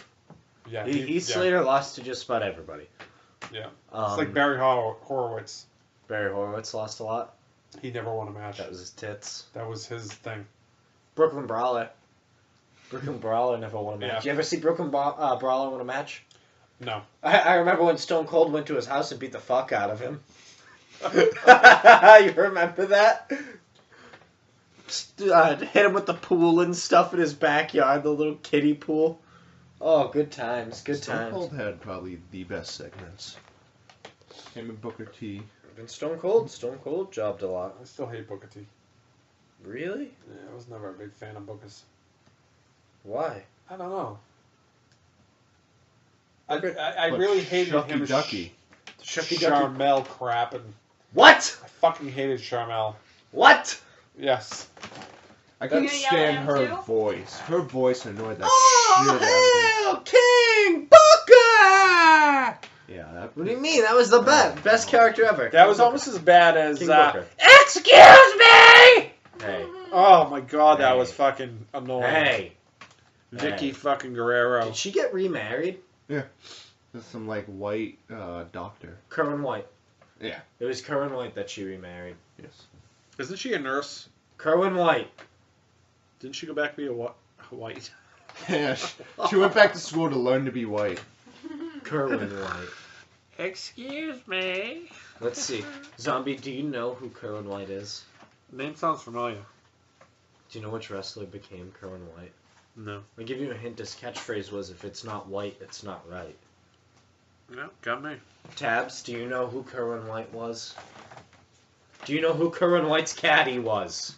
Yeah, Heath Slater lost to just about everybody. Yeah, Um, it's like Barry Horowitz. Barry Horowitz lost a lot. He never won a match. That was his tits. That was his thing. Brooklyn Brawler. Brooklyn Brawler never won a match. Yeah. You ever see Brooklyn Brawler win a match? No. I remember when Stone Cold went to his house and beat the fuck out of him. You remember that? Hit him with the pool and stuff in his backyard, the little kiddie pool. Oh, good times, good Stone times. Cold had probably the best segments. Him and Booker T. And Stone Cold jobbed a lot. I still hate Booker T. Really? Yeah, I was never a big fan of Booker's. Why? I don't know. I But really hated Shucky him. Ducky. Charmel crap, and What? I fucking hated Charmel. What? Yes. I couldn't You're gonna stand yell her at him too? voice. Her voice annoyed the Oh, shit out of me. hail King Yeah, that. What do you mean? That was the best character ever. That was almost as bad as King Booker. Excuse me! Hey. Oh my god, that Hey. was fucking annoying. Hey. Vicky Hey. fucking Guerrero. Did she get remarried? There's some like white doctor. Kerwin White. Yeah. It was Kerwin White that she remarried. Yes. Isn't she a nurse? Kerwin White. Didn't she go back to be a white? Yeah. She went back to school to learn to be white. Kerwin White. Excuse me. Let's see. Zombie, do you know who Kerwin White is? Name sounds familiar. Do you know which wrestler became Kerwin White? No. I'll give you a hint. His catchphrase was, if it's not white, it's not right. No, got me. Tabs, do you know who Kerwin White was? Do you know who Kerwin White's caddy was?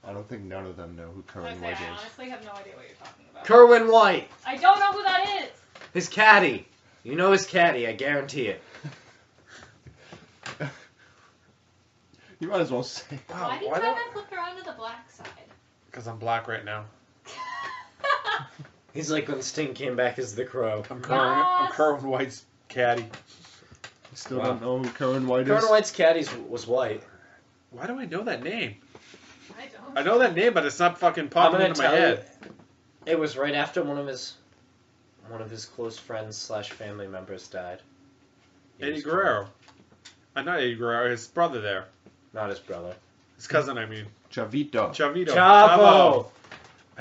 I don't think none of them know who Kerwin I White is. honestly have no idea what you're talking about. Kerwin White! I don't know who that is. His caddy. You know his caddy, I guarantee it. You might as well say. Why do you try to flip around to the black side? Because I'm black right now. He's like when Sting came back as the Crow. I'm Yes. Kerwin White's caddy. I still Wow. don't know who Kerwin White is. Kerwin White's caddy was white. Why do I know that name? I don't. I know that name, but it's not fucking popping gonna into my tell you- head. It was right after one of his close friends / family members died. He Eddie was Guerrero. Not Eddie Guerrero, his brother there. Not his brother. His cousin, I mean. Chavito. Chavito. Chavo!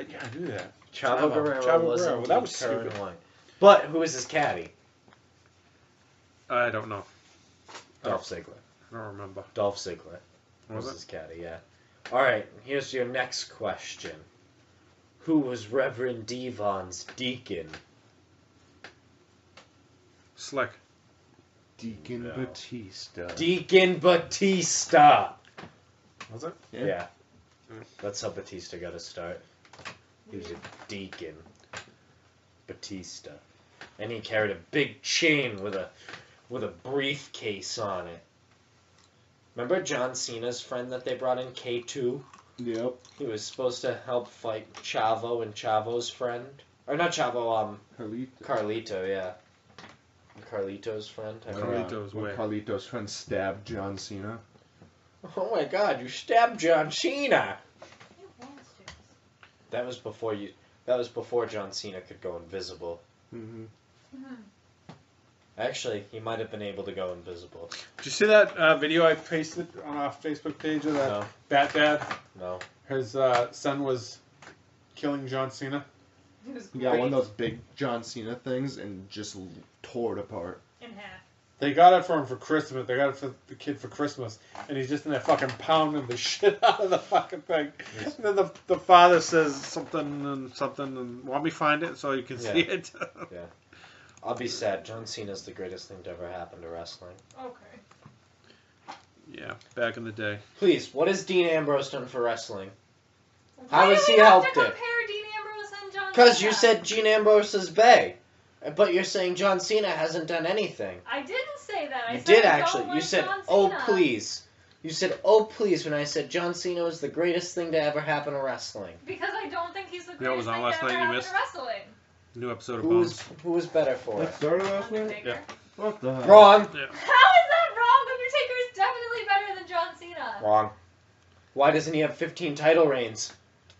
Yeah, I knew that. Chavo Guerrero Chavo was Guerrero. indeed That was Kerwin stupid. White. But who was his caddy? I don't know. Dolph Ziggler. I don't remember. Dolph Ziggler was Was his it? caddy, yeah. Alright, here's your next question. Who was Reverend Devon's deacon? Slick. Deacon No. Batista. Deacon Batista! Was it? Yeah. Mm. That's how Batista got his start. He was a deacon. Batista. And he carried a big chain with a briefcase on it. Remember John Cena's friend that they brought in, K2? Yep. He was supposed to help fight Chavo and Chavo's friend. Or not Chavo, Carlito, yeah. Carlito's friend. I forgot. Carlito's When way. Carlito's friend stabbed John Cena. Oh my god, you stabbed John Cena! It was just- That was before John Cena could go invisible. Mm-hmm. Actually, he might have been able to go invisible. Did you see that video I pasted on our Facebook page of that No. Bat Dad? No. His son was killing John Cena. It was He got great. one of those big John Cena things and just tore it apart. In half. They got it for him for Christmas. They got it for the kid for Christmas. And he's just in there fucking pounding the shit out of the fucking thing. Yes. And then the father says something and want me find it so you can see it. I'll be sad. John Cena's the greatest thing to ever happen to wrestling. Okay. Yeah, back in the day. Please, what has Dean Ambrose done for wrestling? Why How has do he we have helped to it? compare Dean Ambrose and John Because you Cena? said Dean Ambrose is bae. But you're saying John Cena hasn't done anything. I didn't say that. I You said did I don't actually. You like said, John oh Cena. please. You said, oh please, when I said John Cena was the greatest thing to ever happen to wrestling. Because I don't think he's the You know what was greatest on thing last to ever night you happen missed? to wrestling. New episode of Who Bones. was better for it? started last night? Undertaker. Yeah. What the hell? Wrong. Yeah. How is that wrong? Undertaker is definitely better than John Cena. Wrong. Why doesn't he have 15 title reigns?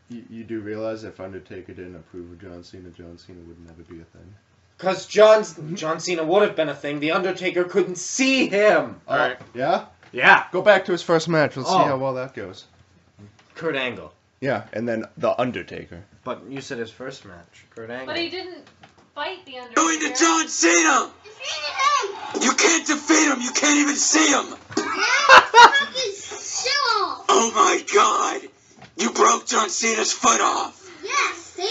You do realize if Undertaker didn't approve of John Cena would never be a thing. Because John Cena would have been a thing. The Undertaker couldn't see him. Alright. Yeah? Yeah. Go back to his first match. Let's see Oh. how well that goes. Kurt Angle. Yeah, and then The Undertaker. But you said his first match. Kurt Angle. But he didn't fight the Undertaker. Going to John Cena! You can't defeat him! You can't even see him! Oh my god! You broke John Cena's foot off! Yeah, see?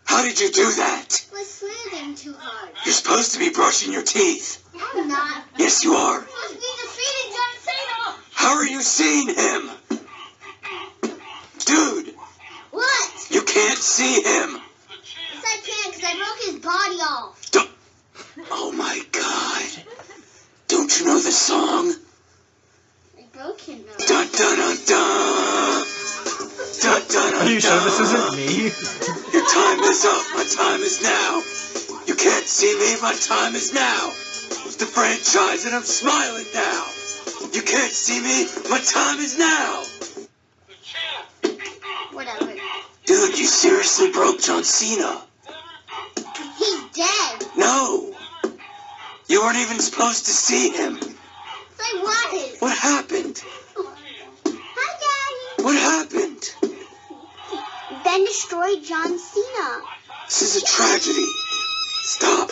How did you do that? I slammed him too hard. You're supposed to be brushing your teeth. I'm not. Yes, you are. I'm supposed to be defeating John Cena. How are you seeing him? Dude, What? you can't see him. Yes, I can, because I broke his body off. Oh my god. Don't you know the song? I broke him, though. Dun dun dun dun. Dun dun dun. Are you sure this isn't me? You're time is up. My time is now. You can't see me. My time is now. It's the franchise and I'm smiling now. You can't see me. My time is now. Whatever. Dude, you seriously broke John Cena. He's dead. No. You weren't even supposed to see him. I was. What happened? Hi, Daddy. What happened? Ben destroyed John Cena. This is a tragedy. Stop.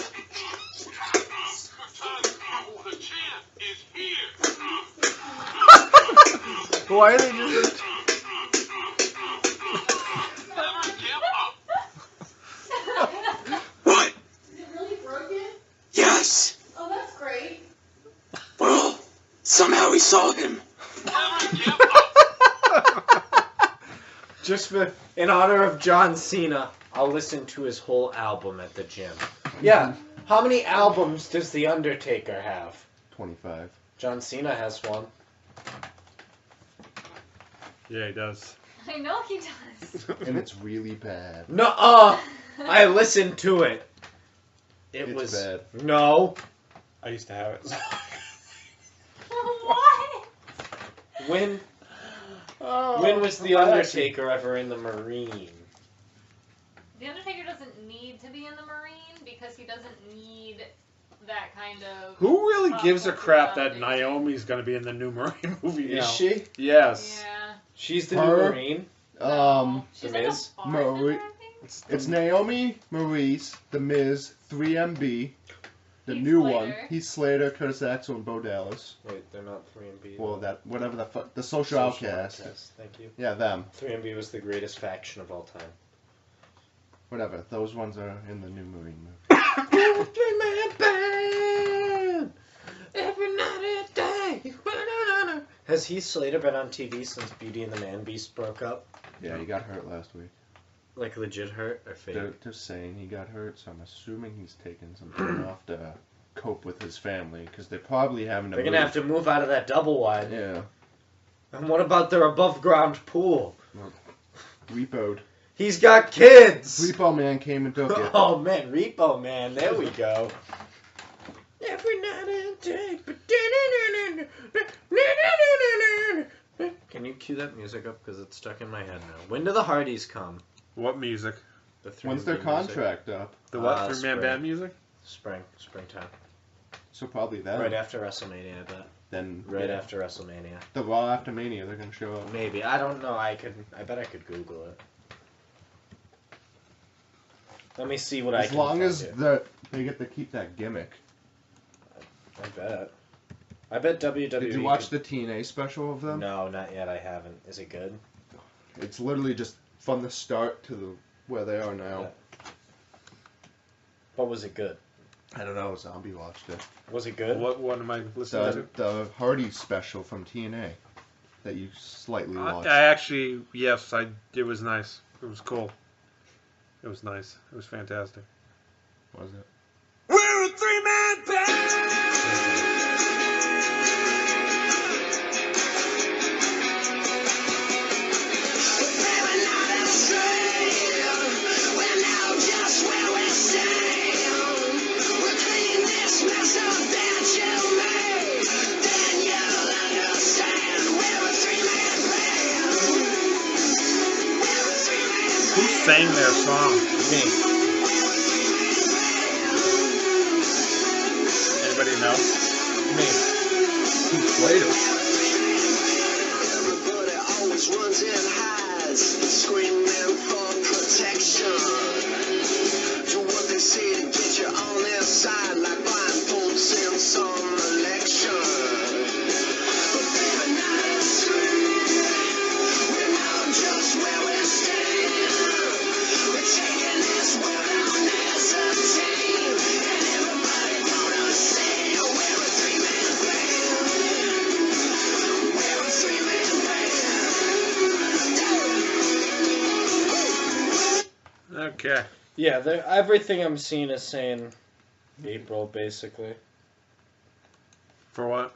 Why are they just... What? Is it really broken? Yes. Oh, that's great. Well, somehow we saw him. Just in honor of John Cena, I'll listen to his whole album at the gym. Yeah, how many albums does The Undertaker have? 25. John Cena has one. Yeah, he does. I know he does. And it's really bad. No, I listened to it. It It's was bad. No. I used to have it. What? When Oh, was The Undertaker ever in the Marine? The Undertaker doesn't need to be in the Marine because he doesn't need that kind of. Who really gives a crap that validation. Naomi's going to be in the new Marine movie now? Is she? Yes. Yeah. She's the Her? new Marine. She's The like Miz? a bartender, Marie- I think. It's Naomi, Maurice, The Miz, 3MB, the Heath new Slater. one, Heath Slater, Curtis Axel, and Bo Dallas. Wait, they're not 3MB. Well, that whatever the fuck, the social outcast. Thank you. Yeah, them. 3MB was the greatest faction of all time. Whatever. Those ones are in the new Marine movie. Three-man band every night and day. Has Heath Slater been on TV since Beauty and the Man Beast broke up? Yeah, he got hurt last week. Like legit hurt or fake? They're just saying he got hurt, so I'm assuming he's taking some time off to cope with his family, because they're probably having to They're gonna have to move out of that double wide. Yeah. And what about their above ground pool? Repoed. He's got kids! Repo Man came and took it. Oh man, Repo Man, there we go. Every night and day. Can you cue that music up? Because it's stuck in my head now. When do the Hardys come? What music? The 3MB When's their music? contract up? The what? Three-man spring. band music? Springtime. So probably then. Right after WrestleMania, I bet. Then Right yeah. after WrestleMania. The Raw after Mania, they're gonna show up. Maybe. I don't know. I bet I could Google it. Let me see what I As can long find as here. they get to keep that gimmick. I bet. I bet WWE. Did you watch the TNA special of them? No, not yet. I haven't. Is it good? It's literally just from the start to where they are now. Yeah. But was it good? I don't know. Zombie watched it. Was it good? What am I listening to? The Hardy special from TNA that you slightly watched. I actually, yes, it was nice. It was cool. It was nice. It was fantastic. Was it? We're a three-man band. Who sang their song? Me. Anybody know? Me. Who played it? Everybody always runs and hides, screaming for protection. Do what they say to get you on their side, like blindfolds in some election. But they're not asleep. We know just where we stand. We're taking this world on as a team, and everybody gonna say we're a three-man band. We're a three-man band. Okay. Yeah, everything I'm seeing is saying April, basically. For what?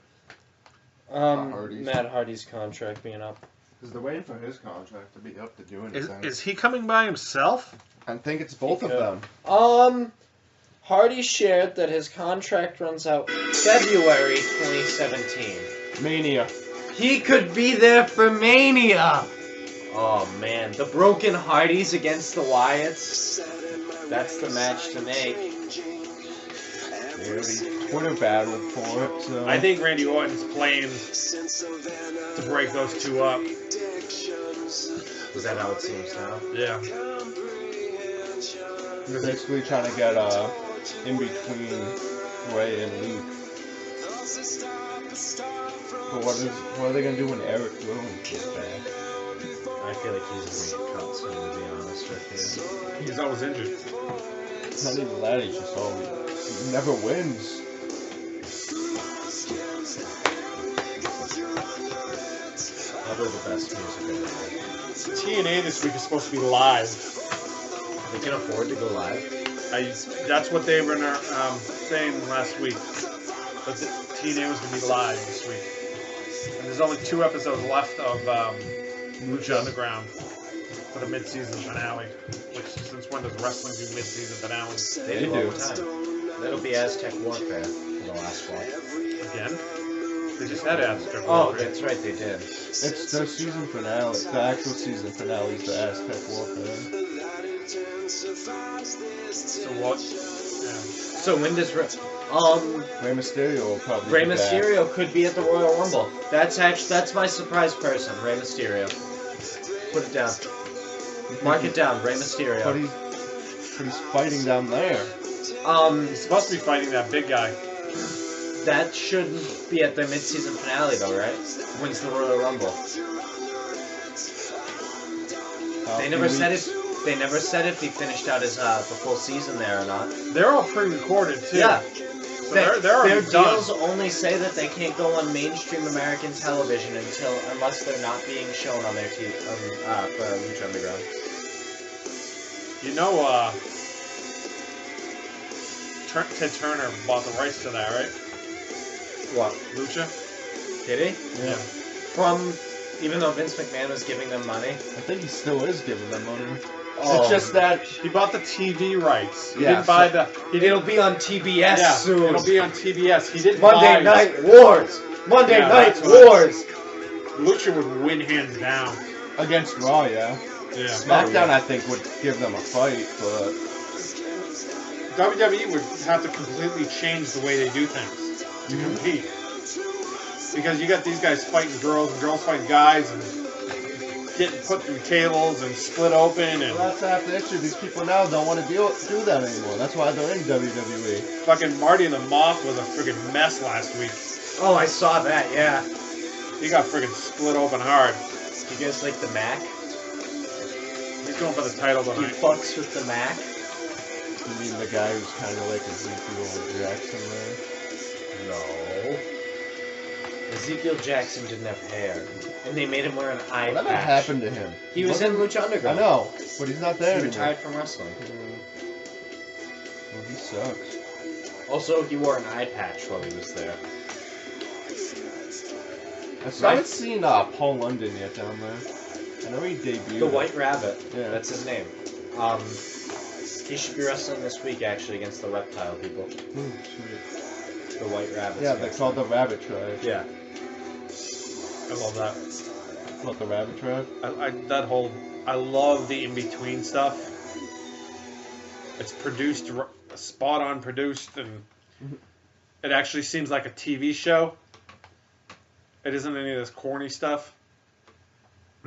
Hardy's. Matt Hardy's contract being up. Because they're waiting for his contract to be up to do anything. Is he coming by himself? I think it's both of could. them. Hardy shared that his contract runs out February 2017. Mania. He could be there for Mania. Oh man, the Broken Hardys against the Wyatts. That's the match to make. They already Twitter battled for it, so... I think Randy Orton's playing to break those two up. Is that how it seems now? Yeah. They're basically trying to get in between Ray and Luke. But what are they gonna do when Eric Rowan gets back? I feel like he's gonna get cut soon, to be honest with you. He's always injured. It's not even that, he's just always... He never wins. Probably the best music ever. TNA this week is supposed to be live. They can afford to go live. That's what they were saying last week. But TNA was going to be live this week. And there's only 2 episodes left of Lucha Underground for the mid-season finale. Which, since when does wrestling do mid-season finales? They do all the time. That'll be Aztec Warfare for the last one. Again? They just had Aztec Oh, Warfare. that's right, they did. It's their season finale. The actual season finale is the Aztec Warfare. So what? Yeah. So when does Rey Mysterio will probably Rey be back. Mysterio could be at the Royal Rumble? That's my surprise person, Rey Mysterio. Put it down. Mark it down, Rey Mysterio. But he's fighting down there. He's supposed to be fighting that big guy. That shouldn't be at the mid-season finale, though, right? Wins the Royal Rumble. They never said it. They never said if he finished out his the full season there or not. They're all pre-recorded too. Yeah. So they're already their done. deals only say that they can't go on mainstream American television unless they're not being shown on their TV for Lucha Underground. You know, Ted Turner bought the rights to that, right? What? Lucha? Did he? Yeah. From even though Vince McMahon was giving them money. I think he still is giving them money. Oh. It's just that He bought the TV rights. He Yeah, didn't buy so- It'll be on TBS soon. It'll be on TBS. He didn't Monday buy Night Wars. Monday Yeah, Night that's what- Wars. Lucha would win hands down. against Raw, yeah. Yeah. SmackDown, I think, would give them a fight, but WWE would have to completely change the way they do things to compete. Because you got these guys fighting girls and girls fighting guys and getting put through tables and split open and well, that's half the issue. These people now don't want to do that anymore. That's why they're in WWE. fucking Marty and the Moth was a friggin' mess last week. Oh, I saw that. Yeah. He got friggin' split open hard. You guys like the Mac? He's going for the title He tonight. fucks with the Mac. You mean the guy who's kind of like Ezekiel Jackson there? No. Ezekiel Jackson didn't have hair, and they made him wear an eye Whatever patch. happened to him? He was in Lucha I Underground. know, but he's not there He anymore. retired from wrestling. Well, he sucks. Also, he wore an eye patch while he was there. I haven't seen Paul London yet down there. I know he debuted. The White Rabbit. Yeah. That's his name. He should be wrestling this week, actually, against the reptile people. Ooh, sweet. The White Rabbits. Yeah, they're called the Rabbit Tribe. Yeah. I love that. What, the Rabbit Tribe? I love the in-between stuff. It's produced, spot on produced, and it actually seems like a TV show. It isn't any of this corny stuff.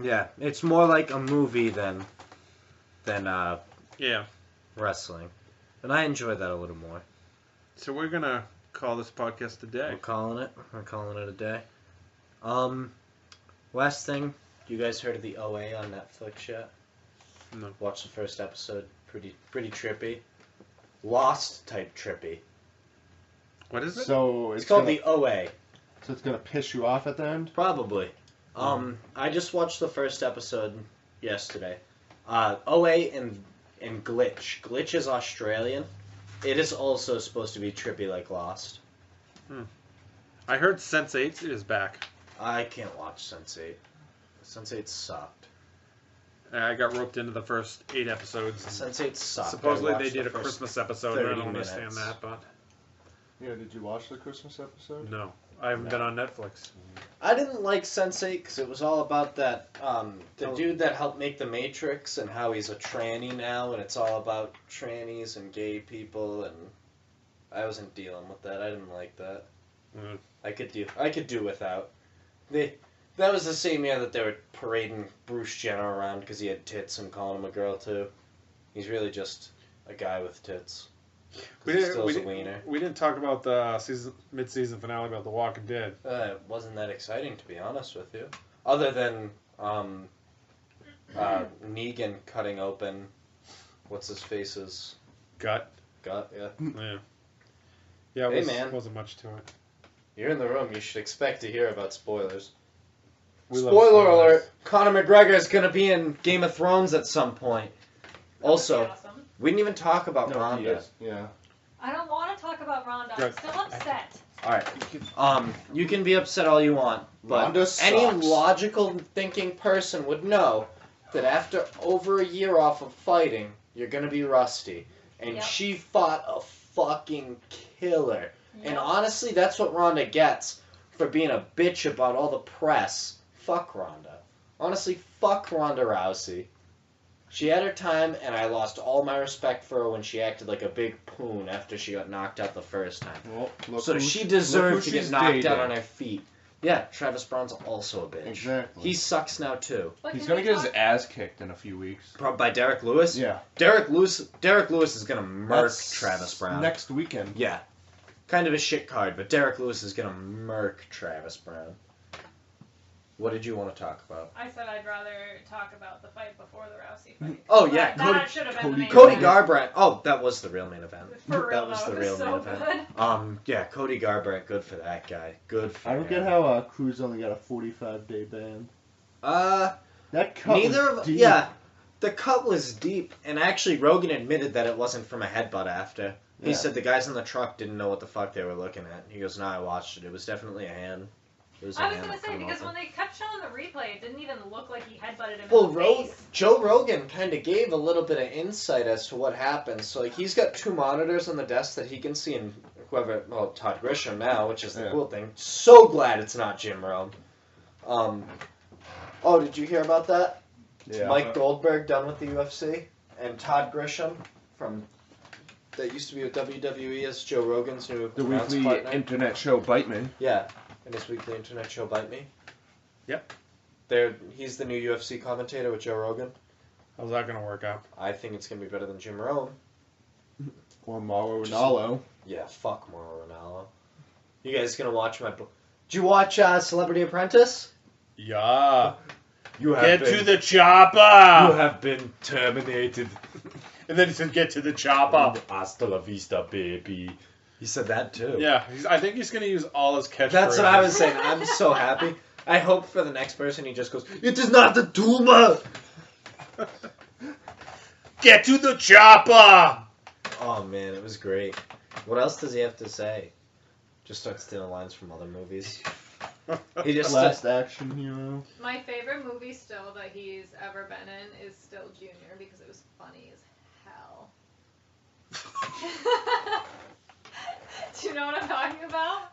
Yeah, it's more like a movie than Yeah. wrestling. And I enjoy that a little more. So we're gonna call this podcast a day. We're calling it a day. Last thing, you guys heard of the OA on Netflix yet? No. Watched the first episode. Pretty trippy. Lost type trippy. What is it? So It's called gonna, the OA. So it's gonna piss you off at the end? Probably. I just watched the first episode yesterday. OA and Glitch. Glitch is Australian. It is also supposed to be trippy like Lost. I heard Sense8 is back. I can't watch Sense8. Sense8 sucked. I got roped into the first 8 episodes. Sense8 sucked. Supposedly I they watched did the a first Christmas episode, and I 30 don't understand minutes. that, but Yeah, did you watch the Christmas episode? no. I haven't been on Netflix. I didn't like Sense8 because it was all about that the dude that helped make the Matrix and how he's a tranny now, and it's all about trannies and gay people, and I wasn't dealing with that. I didn't like that. Mm. I could do without. That was the same year that they were parading Bruce Jenner around because he had tits and calling him a girl too. He's really just a guy with tits. We He still is a didn't, wiener. we didn't talk about the mid-season finale about The Walking Dead. It wasn't that exciting, to be honest with you. Other than Negan cutting open what's his face's Gut. gut. Yeah, Yeah. Yeah, Hey, man. wasn't much to it. you're in the room. You should expect to hear about spoilers. We love Spoiler spoilers. alert: Conor McGregor is gonna be in Game of Thrones at some point. Also, That'd be awesome. we didn't even talk about No, he Ronda. is. Yeah. I don't want to talk about Ronda. I'm Good. still upset. All right. You can be upset all you want, but Ronda any sucks. logical thinking person would know that after over a year off of fighting, you're gonna be rusty. And Yep. she fought a fucking killer. And Yep. honestly, that's what Ronda gets for being a bitch about all the press. Fuck Ronda. Honestly, fuck Ronda Rousey. She had her time, and I lost all my respect for her when she acted like a big poon after she got knocked out the first time. Well, look So who- she look deserved who to get she's knocked dating. out on her feet. Yeah, Travis Brown's also a bitch. Exactly. He sucks now too. But He's can gonna we get his talk- ass kicked in a few weeks. By Derek Lewis. Yeah. Derek Lewis is gonna murk That's Travis Brown. next weekend. Yeah, kind of a shit card, but Derek Lewis is gonna murk Travis Brown. What did you want to talk about? I said I'd rather talk about the fight before the Rousey fight. Oh yeah, But that should have been the main Cody event. Garbrandt. Oh, that was the real main event. For real, that was though, the it real was main so event. good. Yeah, Cody Garbrandt. Good for that guy. Good for I don't him. get how Cruz only got a 45-day ban. That cut Neither was of deep. yeah, the cut was deep, and actually Rogan admitted that it wasn't from a headbutt after. He Yeah. said the guys in the truck didn't know what the fuck they were looking at. He goes, "No, I watched it. It was definitely a hand." It was a I was hand gonna that say cut him because open. when they kept showing the replay, it didn't even look like he headbutted him Well, in the face. Joe Rogan kind of gave a little bit of insight as to what happened. So, like, he's got 2 monitors on the desk that he can see, and Todd Grisham now, which is the Yeah. cool thing. So glad it's not Jim Rome. Oh, did you hear about that? Yeah. Mike Goldberg done with the UFC, and Todd Grisham that used to be with WWE as Joe Rogan's new The announce weekly partner. internet show Bite Me. Yeah, in his weekly internet show Bite Me. Yep. He's the new UFC commentator with Joe Rogan. How's that gonna work out? I think it's gonna be better than Jim Rome. Or Mauro Ranallo. Yeah, fuck Mauro Ranallo. You guys gonna watch my? Did you watch Celebrity Apprentice? Yeah. You Get to the chopper! have been terminated. And then he said, "Get to the chopper." Hasta la vista, baby. He said that too. Yeah, I think he's gonna use all his catchphrases. That's what I was saying. I'm so happy. I hope for the next person he just goes, "It is not a tumor." Get to the chopper! Oh man, it was great. What else does he have to say? Just start stealing lines from other movies. He just Last Action Hero. My favorite movie still that he's ever been in is still Junior because it was funny as hell. Do you know what I'm talking about?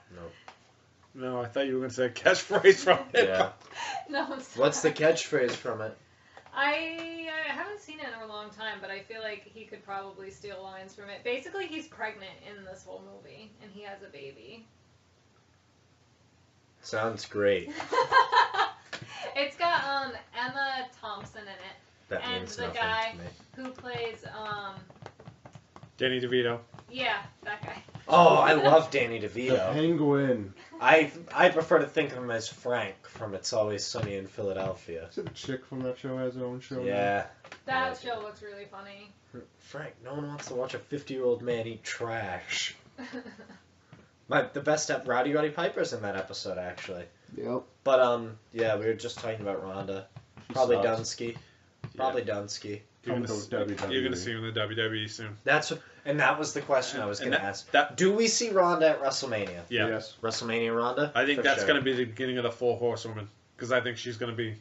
No, I thought you were gonna say a catchphrase from it. Yeah. No, it's What's the not. catchphrase from it? I haven't seen it in a long time, but I feel like he could probably steal lines from it. Basically, he's pregnant in this whole movie, and he has a baby. Sounds great. It's got Emma Thompson in it, That And means the nothing guy- to me. who plays Danny DeVito. yeah, that guy. Oh, I love Danny The DeVito. Penguin. I prefer to think of him as Frank from It's Always Sunny in Philadelphia. Is it the chick from that show has her own show? now? Yeah. That show looks really funny. Frank, no one wants to watch a 50-year-old man eat trash. The best Rowdy Roddy Piper's in that episode, actually. Yep. But, yeah, we were just talking about Ronda. Probably sucks. Dunsky. Probably Dunsky. You're Coming gonna, to WWE. you're gonna see him in the WWE soon. And that was the question I was And going to ask. that- Do we see Ronda at WrestleMania? Yeah. Yes. WrestleMania Ronda? I think For that's sure. gonna be the beginning of the Four Horsewomen because I think she's gonna be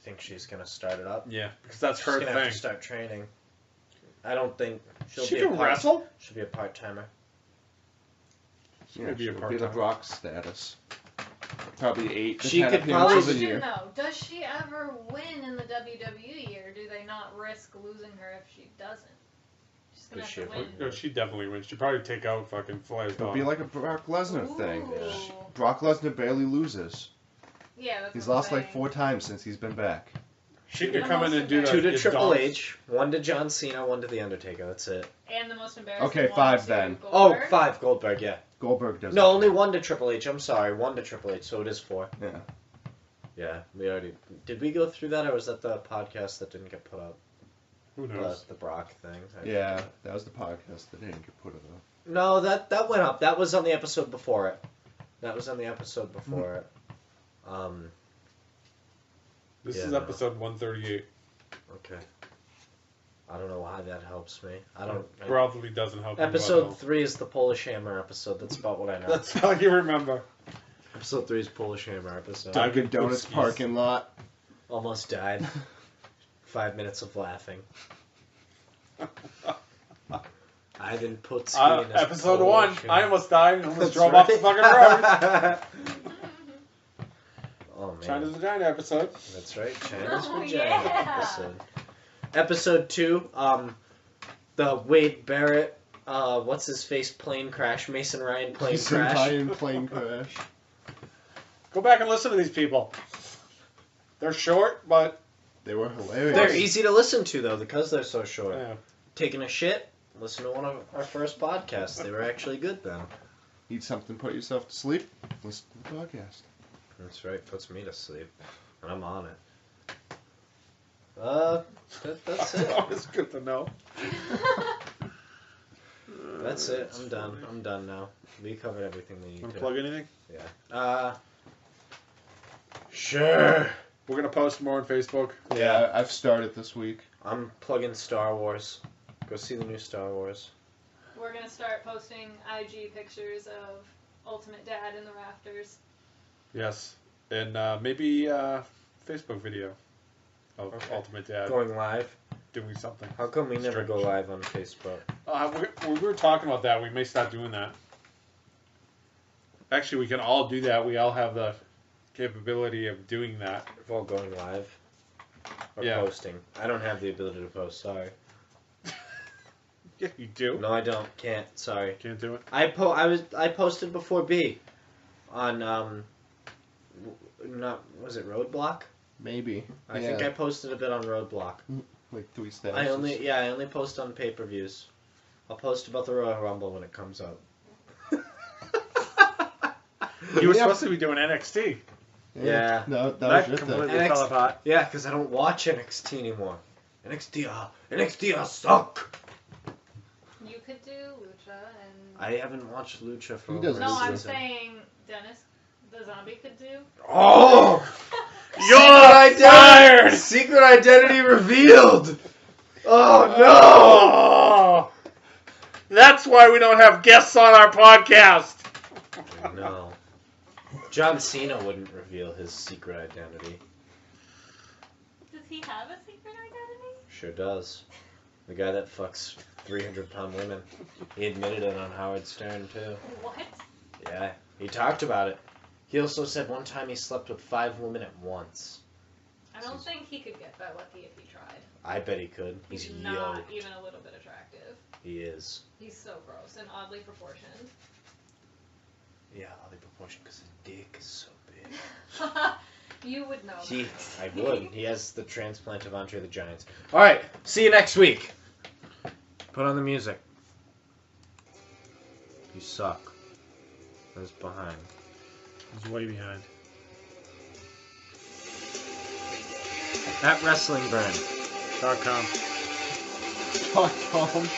think she's gonna start it up? Yeah, because that's She's her gonna have thing. to start training. I don't think She be can wrestle? She'll be a part-timer. She could be a she'll part-timer. the Brock status. Probably 8 to She 10 could appearances probably- a Question year. though, does she ever win in the WWE, or do they not risk losing her if she doesn't? She's gonna Does have to she win. Oh, she definitely wins. She'd probably take out fucking Flair's It'll dog. be like a Brock Lesnar thing. Ooh. Brock Lesnar barely loses. Yeah, that's He's what I'm lost like saying. 4 times since he's been back. She The could come in most and do that. 2 to his Triple dogs. H, 1 to John Cena, 1 to The Undertaker. That's it. And the most embarrassing Okay, one 5 to then. Oh, Goldberg. 5 Goldberg, yeah. Goldberg doesn't. No, only 1 to Triple H. I'm sorry, 1 to Triple H, so it is 4. Yeah. Yeah, we already... Did we go through that, or was that the podcast that didn't get put up? Who knows? The Brock thing. Yeah, that was the podcast that didn't get put up. No, that went up. That was on the episode before it. That was on the episode before it. This Yeah, is no. episode 138. Okay. I don't know why that helps me. I don't... Probably doesn't help. you Episode well. 3 is the Polish Hammer episode. That's about what I know. That's how you remember. Episode 3 is Polish Hammer episode. Dunkin' Donuts Excuse. parking lot. Almost died. 5 minutes of laughing. I didn't put ski in this Episode Polish 1. Hammer. I almost died and almost That's drove off the right. fucking road. Oh, man. China's Vagina episode. That's right. China's Oh, Vagina yeah. episode. Episode 2, the Wade Barrett, what's his face, plane crash, Mason Ryan plane crash. Ryan plane crash. Go back and listen to these people. They're short, but They were hilarious. They're easy to listen to, though, because they're so short. yeah. Taking a shit, listen to one of our first podcasts. They were actually good, then. Need something to put yourself to sleep? Listen to the podcast. That's right, puts me to sleep. And I'm on it. That's it. It's good to know. That's it. I'm done. I'm done now. We covered everything we need Want to. to plug anything? Yeah. Sure. We're going to post more on Facebook. Yeah, I've started this week. I'm plugging Star Wars. Go see the new Star Wars. We're gonna start posting IG pictures of Ultimate Dad in the rafters. Yes. And maybe Facebook video of Okay. Ultimate Dad Going live. doing something. How come we never go Strange. live on Facebook? We were talking about that. We may start doing that. Actually, we can all do that. We all have the capability of doing that. We're all going live. Or Yeah. posting. I don't have the ability to post, sorry. Yeah, you do. No, I don't. Can't. Sorry. Can't do it. I posted before B on was it Roadblock? Maybe. I think I posted a bit on Roadblock. Like 3 statuses. I only post on pay-per-views. I'll post about the Royal Rumble when it comes out. You were supposed to be doing NXT. Yeah. No, that That was your thing. completely fell apart. Yeah, because I don't watch NXT anymore. NXT suck. You could do Lucha and. I haven't watched Lucha for He over doesn't a No, I'm season. saying Dennis, the zombie, could do. Oh! You're fired! Secret identity revealed! Oh Oh! That's why we don't have guests on our podcast. no! No. John Cena wouldn't reveal his secret identity. Does he have a secret identity? Sure does. The guy that fucks 300-pound women. He admitted it on Howard Stern, too. What? Yeah, he talked about it. He also said one time he slept with 5 women at once. I don't think he could get that lucky if he tried. I bet he could. He's He's not yoked. even a little bit attractive. He is. He's so gross and oddly proportioned. Yeah, oddly proportioned because his dick is so big. You would know. I would. He has the transplant of Andre the Giant's. Alright, see you next week. Put on the music. You suck. That's behind. He's way behind. At WrestlingBurn.com. Talk to him.